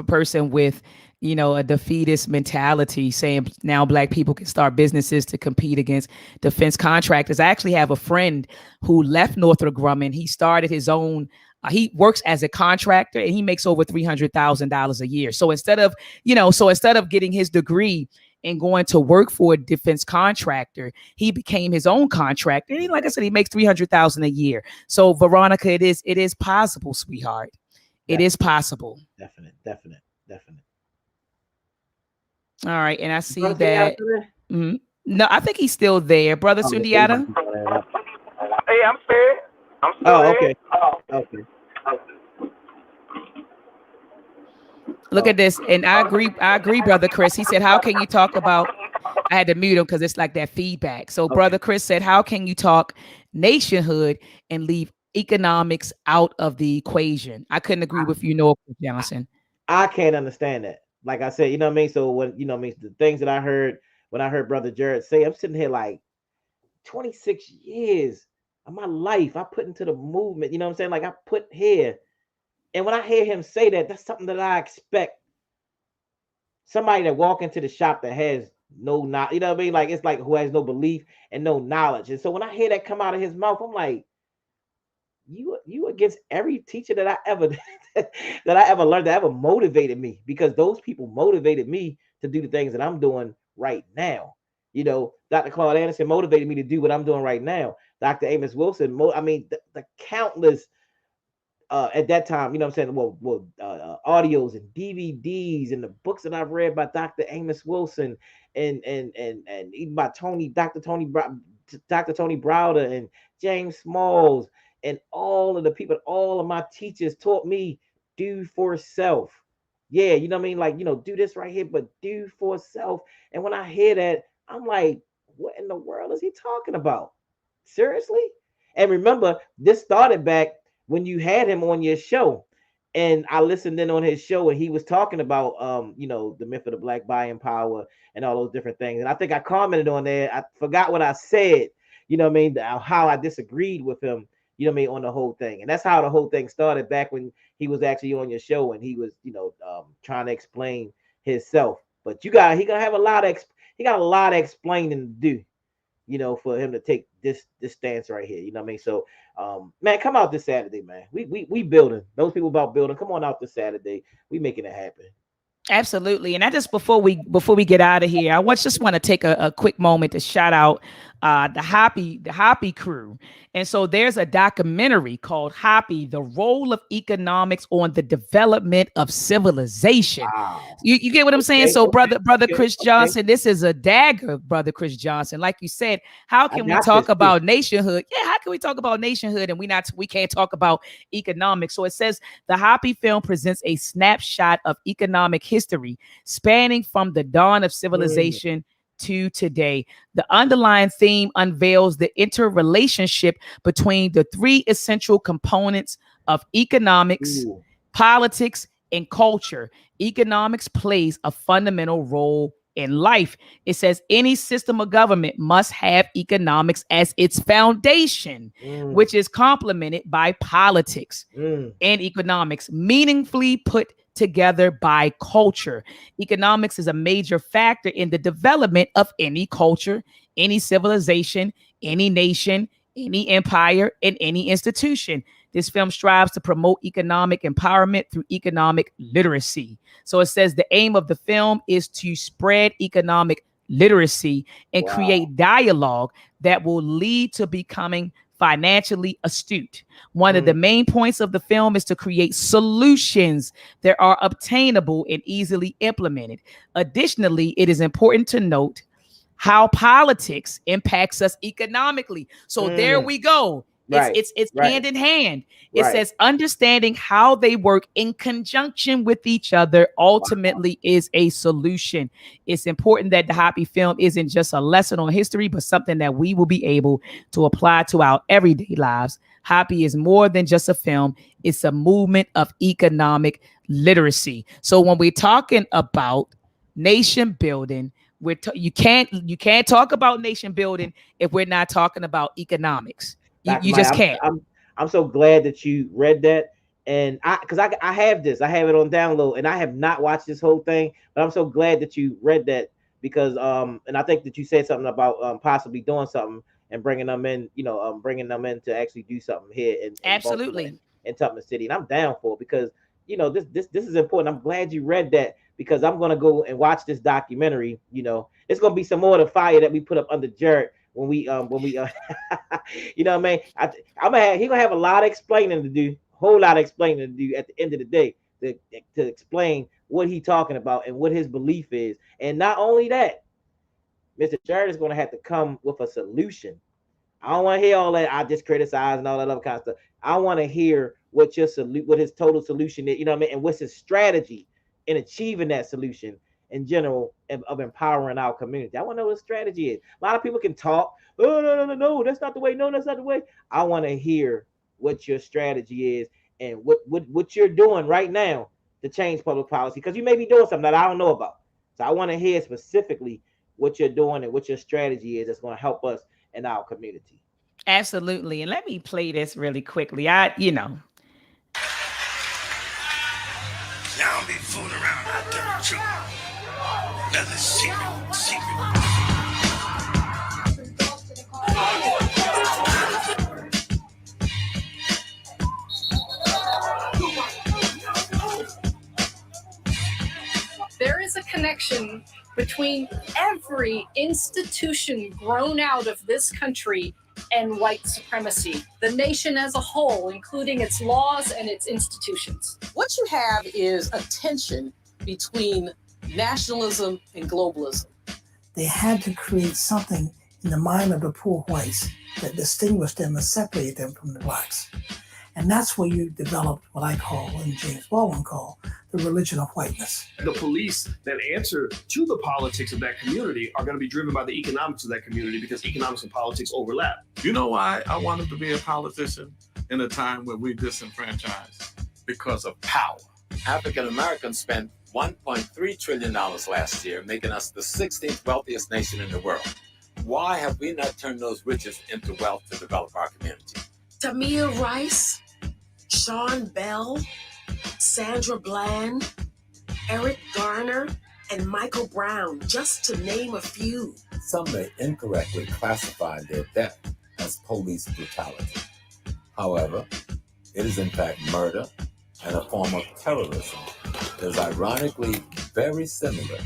person with, a defeatist mentality saying now Black people can start businesses to compete against defense contractors. I actually have a friend who left Northrop Grumman. He started his own. He works as a contractor and he makes over $300,000 a year. So instead of getting his degree and going to work for a defense contractor, he became his own contractor. And like I said, he makes $300,000 a year. So Veronica, it is possible, sweetheart. It is possible. Definite. All right, and I see that. No, I think he's still there, Brother Sundiata. Hey, I'm fair. Okay. Look at this, and I agree, Brother Chris. He said, "How can you talk about?" I had to mute him because it's like that feedback. So, Brother Chris said, "How can you talk nationhood and leave economics out of the equation?" I couldn't agree with you, Noah Johnson. I can't understand that. Like I said, So when the things that I heard when I heard Brother Jared say, I'm sitting here like 26 years of my life I put into the movement. Like I put here. And when I hear him say that, that's something that I expect somebody that walk into the shop that has no knowledge, Like it's like who has no belief and no knowledge. And so when I hear that come out of his mouth, I'm like, you against every teacher that I ever that I ever learned, that ever motivated me, because those people motivated me to do the things that I'm doing right now. Dr. Claude Anderson motivated me to do what I'm doing right now. Dr. Amos Wilson, the countless at that time, what I'm saying, audios and DVDs and the books that I've read by Dr. Amos Wilson and even by Dr. Tony Browder and James Smalls, and all of the people, all of my teachers taught me do for self. Yeah, you know what I mean? Like, do this right here, but do for self. And when I hear that, I'm like, what in the world is he talking about? Seriously? And remember, this started back when you had him on your show, and I listened in on his show, and he was talking about the myth of the black buying power and all those different things. And I think I commented on there. I forgot what I said, how I disagreed with him, on the whole thing. And that's how the whole thing started back when he was actually on your show, and he was trying to explain himself. But he got a lot of explaining to do, for him to take this stance right here. You know what I mean? So, man, come out this Saturday, man. We building. Those people about building. Come on out this Saturday. We making it happen. Absolutely. And I just, before we get out of here, I just want to take a quick moment to shout out the Hoppy crew. And so there's a documentary called Hoppy, The Role of Economics on the Development of Civilization. Wow. You get what I'm saying? So brother Chris Johnson, this is a dagger, brother Chris Johnson. Like you said, how can we talk about nationhood? Yeah, how can we talk about nationhood and we can't talk about economics? So it says the Hoppy film presents a snapshot of economic history spanning from the dawn of civilization to today. The underlying theme unveils the interrelationship between the three essential components of economics, politics, and culture. Economics plays a fundamental role in life. It says any system of government must have economics as its foundation, which is complemented by politics and economics, meaningfully put together by culture. Economics is a major factor in the development of any culture, any civilization, any nation, any empire, and any institution. This film strives to promote economic empowerment through economic literacy. So it says the aim of the film is to spread economic literacy and create dialogue that will lead to becoming financially astute. One of the main points of the film is to create solutions that are obtainable and easily implemented. Additionally, it is important to note how politics impacts us economically. So there we go. It's hand in hand. It says understanding how they work in conjunction with each other ultimately is a solution. It's important that the Hoppy film isn't just a lesson on history, but something that we will be able to apply to our everyday lives. Hoppy is more than just a film. It's a movement of economic literacy. So when we're talking about nation building, you can't talk about nation building if we're not talking about economics. You just can't. I'm so glad that you read that, and I have it on download, and I have not watched this whole thing, but I'm so glad that you read that, because and I think that you said something about possibly doing something and bringing them in, bringing them in to actually do something here in absolutely in Tubman City, and I'm down for it, because this is important. I'm glad you read that, because I'm gonna go and watch this documentary. It's gonna be some more of the fire that we put up under Jared when we you know what I mean? He gonna have a lot of explaining to do, whole lot of explaining to do at the end of the day to explain what he's talking about and what his belief is. And not only that, Mr. Jared is gonna have to come with a solution. I don't want to hear all that I just criticize and all that other kind of stuff. I want to hear what his total solution is, and what's his strategy in achieving that solution in general of empowering our community. I want to know what strategy is. A lot of people can talk. Oh, no, that's not the way. No, that's not the way. I want to hear what your strategy is and what you're doing right now to change public policy, because you may be doing something that I don't know about. So I want to hear specifically what you're doing and what your strategy is that's going to help us in our community. Absolutely. And let me play this really quickly. Y'all don't be fooling around out there with truth. Another secret. is a connection between every institution grown out of this country and white supremacy, the nation as a whole, including its laws and its institutions. What you have is a tension between nationalism and globalism. They had to create something in the mind of the poor whites that distinguished them and separated them from the blacks. And that's where you developed what I call, and James Baldwin called, the religion of whiteness. The police that answer to the politics of that community are going to be driven by the economics of that community because economics and politics overlap. You know why I wanted to be a politician in a time where we disenfranchised? Because of power. African Americans spent $1.3 trillion last year, making us the 16th wealthiest nation in the world. Why have we not turned those riches into wealth to develop our community? Tamir Rice, Sean Bell, Sandra Bland, Eric Garner, and Michael Brown, just to name a few. Some may incorrectly classify their death as police brutality. However, it is in fact murder and a form of terrorism that is ironically very similar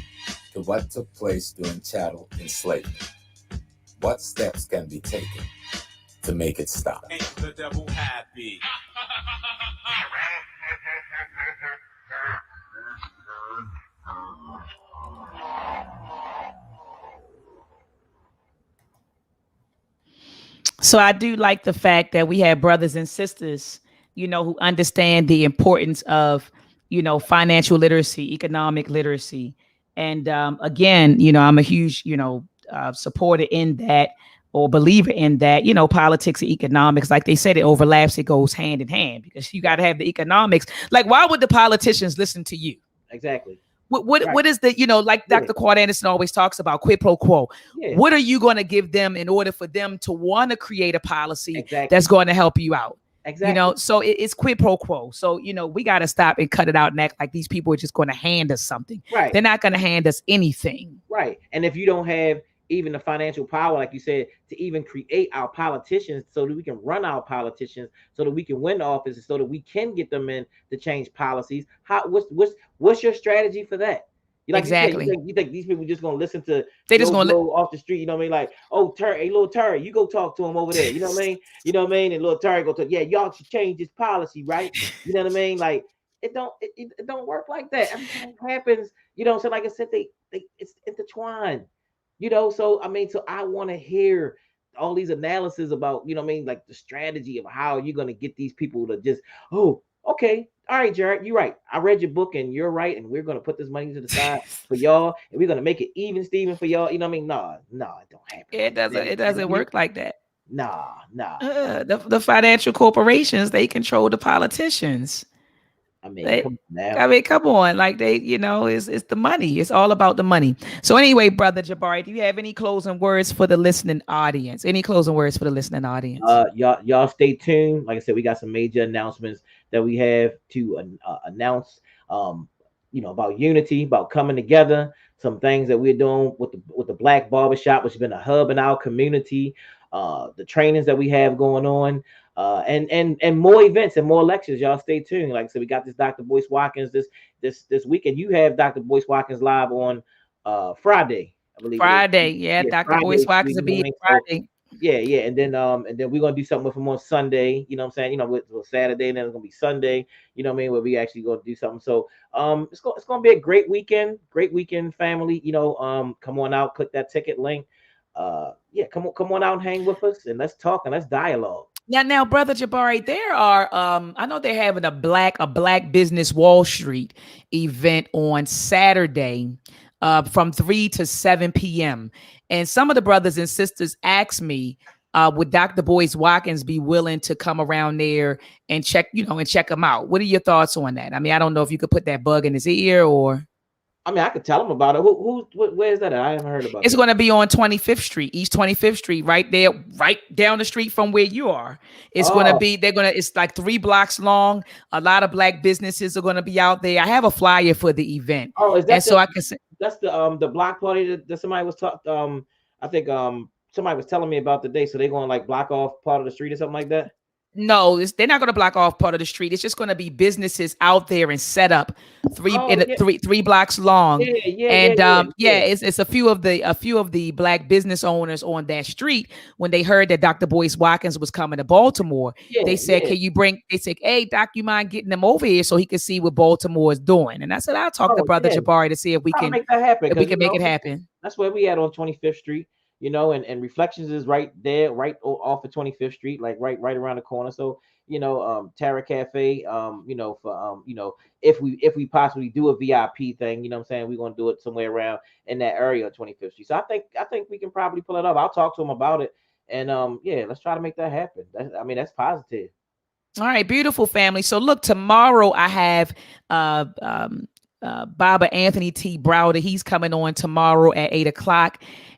to what took place during chattel enslavement. What steps can be taken to make it stop? Ain't the devil happy? So I do like the fact that we have brothers and sisters, you know, who understand the importance of, you know, financial literacy, economic literacy. And again, you know, I'm a huge, you know, supporter in that, or believer in that. You know, politics and economics, like they said, it overlaps, it goes hand in hand, because you got to have the economics. Like, why would the politicians listen to you? Exactly. What is the, you know, like Dr. Quad Anderson always talks about, quid pro quo. Yeah. What are you going to give them in order for them to want to create a policy Exactly. that's going to help you out? Exactly. You know, so it's quid pro quo. So, you know, we got to stop and cut it out and act like these people are just going to hand us something. Right. They're not going to hand us anything. Right. And if you don't have even the financial power, like you said, to even create our politicians so that we can run our politicians, so that we can win offices, so that we can get them in to change policies, what's your strategy for that? Exactly. You think these people just gonna listen to they just gonna go off the street? You know what I mean? Like, oh, Terry, hey, little Terry, you go talk to him over there. You know what I mean? You know what I mean? And little Terry go talk. Yeah, y'all should change this policy, right? You know what I mean? Like, it don't work like that. Everything happens. You know, so like I said, it's intertwined. You know, so I mean, so I want to hear all these analysis about, you know what I mean, like the strategy of how you're gonna get these people to just, oh, okay. All right, Jared, you're right. I read your book and you're right. And we're going to put this money to the side for y'all. And we're going to make it even, Steven, for y'all. You know what I mean? No, it don't happen. It doesn't work like that. Nah. The financial corporations, they control the politicians. I mean, come on. Like, they, you know, it's the money. It's all about the money. So anyway, Brother Jabari, do you have any closing words for the listening audience? Y'all stay tuned. Like I said, we got some major announcements that we have to announce, you know, about unity, about coming together, some things that we're doing with the Black Barbershop, which has been a hub in our community, the trainings that we have going on, and more events and more lectures. Y'all stay tuned. Like I said, we got this Dr. Boyce Watkins this weekend. You have Dr. Boyce Watkins live on Friday, I believe. Friday, yeah, Dr. Friday, Boyce Watkins will be Friday. Yeah, and then we're gonna do something with him on Sunday. You know what I'm saying? You know, with Saturday, and then it's gonna be Sunday. You know what I mean? Where we actually gonna do something. So it's gonna be a great weekend, family. You know, come on out, click that ticket link. Come on out and hang with us, and let's talk and let's dialogue. Now, Brother Jabari, there are I know they're having a Black Business Wall Street event on Saturday from 3 to 7 p.m. And some of the brothers and sisters asked me, would Dr. Boyce Watkins be willing to come around there and check them out? What are your thoughts on that? I mean, I don't know if you could put that bug in his ear, or. I mean, I could tell him about it. Where's that at? I haven't heard about it. It's going to be on 25th Street, East 25th Street, right there, right down the street from where you are. It's going to be, it's like 3 blocks long. A lot of Black businesses are going to be out there. I have a flyer for the event. Oh, is that I can say that's the block party that somebody was talking. I think somebody was telling me about today. So they're going like block off part of the street or something like that. No, they're not going to block off part of the street. It's just going to be businesses out there and set up three blocks long. It's a few of the black business owners on that street. When they heard that Dr. Boyce Watkins was coming to Baltimore, they said, "Can you bring?" They said, "Hey, Doc, you mind getting them over here so he can see what Baltimore is doing?" And I said, "I'll talk to Brother Jabari to see if we can make that happen. If we can make it happen." That's where we at on 25th Street. And Reflections is right there, right off of 25th Street, like right around the corner. So, Terra Cafe, if we possibly do a VIP thing, you know what I'm saying, we're gonna do it somewhere around in that area of 25th Street. So I think we can probably pull it up. I'll talk to him about it, and let's try to make that happen. That's positive. All right, beautiful family. So look, tomorrow I have Baba Anthony T. Browder. He's coming on tomorrow at 8:00.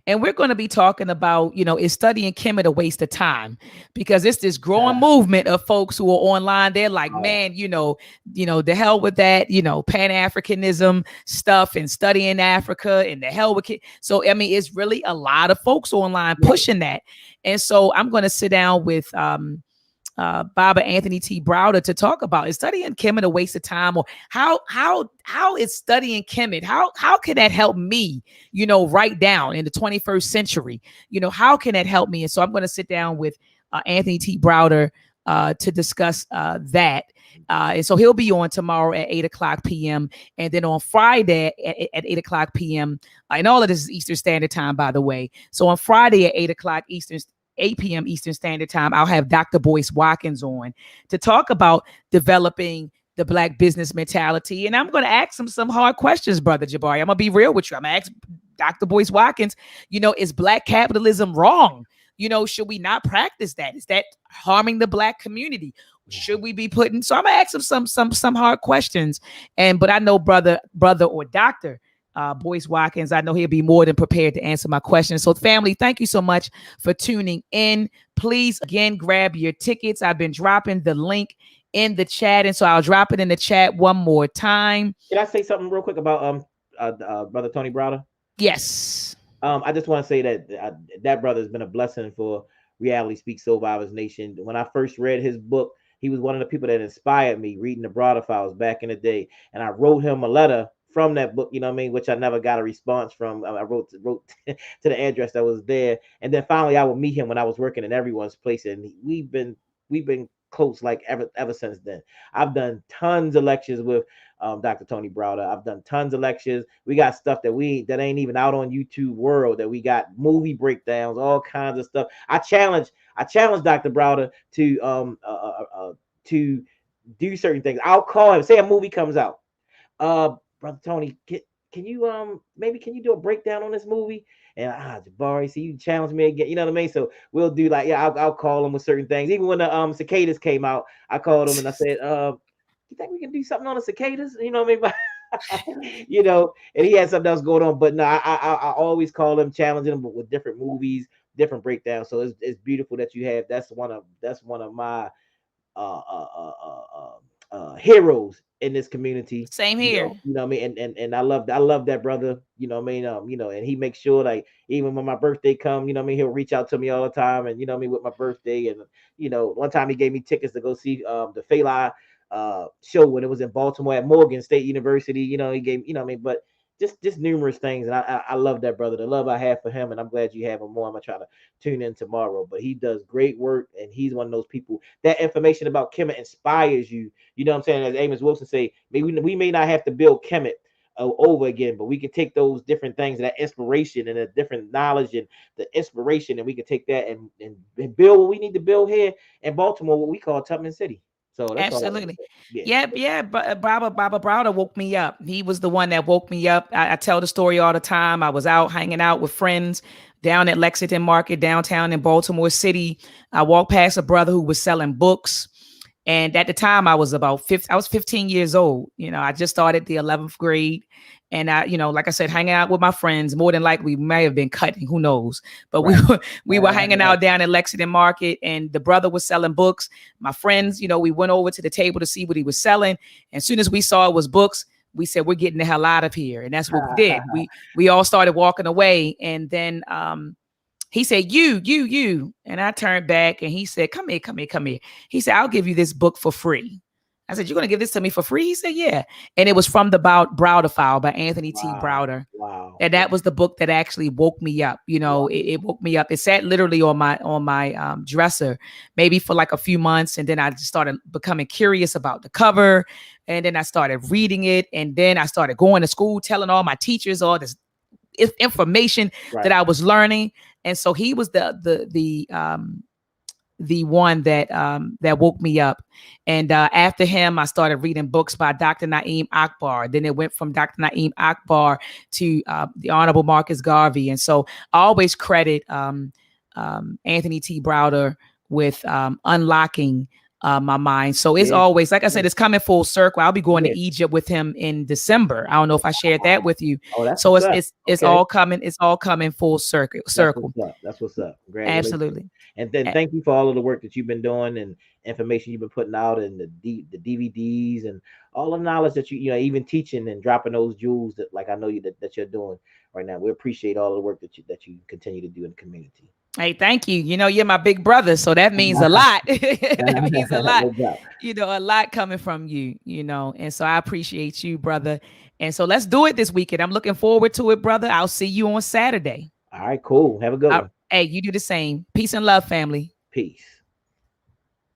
And we're going to be talking about, is studying Kemet a waste of time? Because it's this growing movement of folks who are online. They're like, man, the hell with that, Pan-Africanism stuff and studying Africa and the hell with it. So, it's really a lot of folks online pushing that. And so I'm going to sit down with Baba Anthony T. Browder to talk about, is studying Kemet a waste of time, or how is studying Kemet, how can that help me, right down in the 21st century, how can that help me? And so I'm going to sit down with Anthony T. Browder to discuss that. And so he'll be on tomorrow at 8:00 p.m. And then on Friday at 8:00 p.m. And all of this is Eastern Standard Time, by the way. So on Friday at 8 p.m. Eastern Standard Time, I'll have Dr. Boyce Watkins on to talk about developing the Black business mentality. And I'm going to ask him some hard questions, Brother Jabari. I'm going to be real with you. I'm going to ask Dr. Boyce Watkins, is Black capitalism wrong? Should we not practice that? Is that harming the Black community? Should we be putting? So I'm going to ask him some hard questions. But I know brother or Dr. Boyce Watkins, I know he'll be more than prepared to answer my questions. So family, thank you so much for tuning in. Please, again, grab your tickets. I've been dropping the link in the chat, and so I'll drop it in the chat one more time. Can I say something real quick about Brother Tony Browder? Yes. I just want to say that brother has been a blessing for Reality Speaks Survivors Nation. When I first read his book, he was one of the people that inspired me reading the Browder Files back in the day, and I wrote him a letter from that book, which I never got a response from. I wrote to the address that was there, and then finally I would meet him when I was working in Everyone's Place, and we've been close like ever since then. I've done tons of lectures with Dr. Tony Browder. I've done tons of lectures. We got stuff that ain't even out on YouTube world, that we got movie breakdowns, all kinds of stuff. I challenge Dr. Browder to do certain things. I'll call him, say a movie comes out. Brother Tony, can you do a breakdown on this movie? And Jabari, see, you challenge me again. You know what I mean? So we'll do I'll call him with certain things. Even when the cicadas came out, I called him and I said, you think we can do something on the cicadas? You know what I mean? And he had something else going on. But no, I always call him, challenging him with different movies, different breakdowns. So it's beautiful that you have. That's one of my heroes in this community. Same here. You know what I mean? And I love that brother, you know what I mean? And he makes sure, like, even when my birthday come, you know what I mean, he'll reach out to me all the time, and you know what I mean, with my birthday. And one time he gave me tickets to go see the Fela show when it was in Baltimore at Morgan State University. He gave, you know what I mean, but just numerous things. And I love that brother, the love I have for him, and I'm glad you have him more. I'm gonna try to tune in tomorrow. But he does great work, and he's one of those people that information about Kemet inspires you. You know what I'm saying? As Amos Wilson say, we may not have to build Kemet over again, but we can take those different things, that inspiration and the different knowledge and the inspiration, and we can take that and build what we need to build here in Baltimore, what we call Tubman City. So that's absolutely. Yeah. But Baba Browder woke me up. He was the one that woke me up. I tell the story all the time. I was out hanging out with friends down at Lexington Market, downtown in Baltimore City. I walked past a brother who was selling books. And at the time I was I was 15 years old. I just started the 11th grade. And I, like I said, hanging out with my friends, more than likely we may have been cutting, who knows? But we were hanging out down at Lexington Market, and the brother was selling books. My friends, we went over to the table to see what he was selling. And as soon as we saw it was books, we said, we're getting the hell out of here. And that's what we did. We all started walking away. And then he said, you. And I turned back and he said, come here. He said, I'll give you this book for free. I said, you're going to give this to me for free? He said, yeah. And it was from the Browder File by Anthony T. Browder. Wow. And that was the book that actually woke me up. You know, it woke me up. It sat literally on my dresser, maybe for like a few months. And then I just started becoming curious about the cover. And then I started reading it. And then I started going to school, telling all my teachers all this information that I was learning. And so he was the one that woke me up. And after him, I started reading books by Dr. Naeem Akbar. Then it went from Dr. Naeem Akbar to the Honorable Marcus Garvey. And so I always credit Anthony T. Browder with unlocking my mind. So it's always, like I said, it's coming full circle. I'll be going to Egypt with him in December. I don't know if I shared that with you. So it's all coming full circle. That's what's up. Absolutely. And then thank you for all of the work that you've been doing and information you've been putting out, and the DVDs and all the knowledge that you know, even teaching and dropping those jewels that, like, I know you that you're doing right now. We appreciate all the work that you continue to do in the community. Hey, thank you. You know, you're my big brother, so that means a lot. That means a lot. You know, a lot coming from you, you know, and so I appreciate you, brother. And so let's do it this weekend. I'm looking forward to it, brother. I'll see you on Saturday. All right, cool. Have a good one. Hey, you do the same. Peace and love, family. Peace.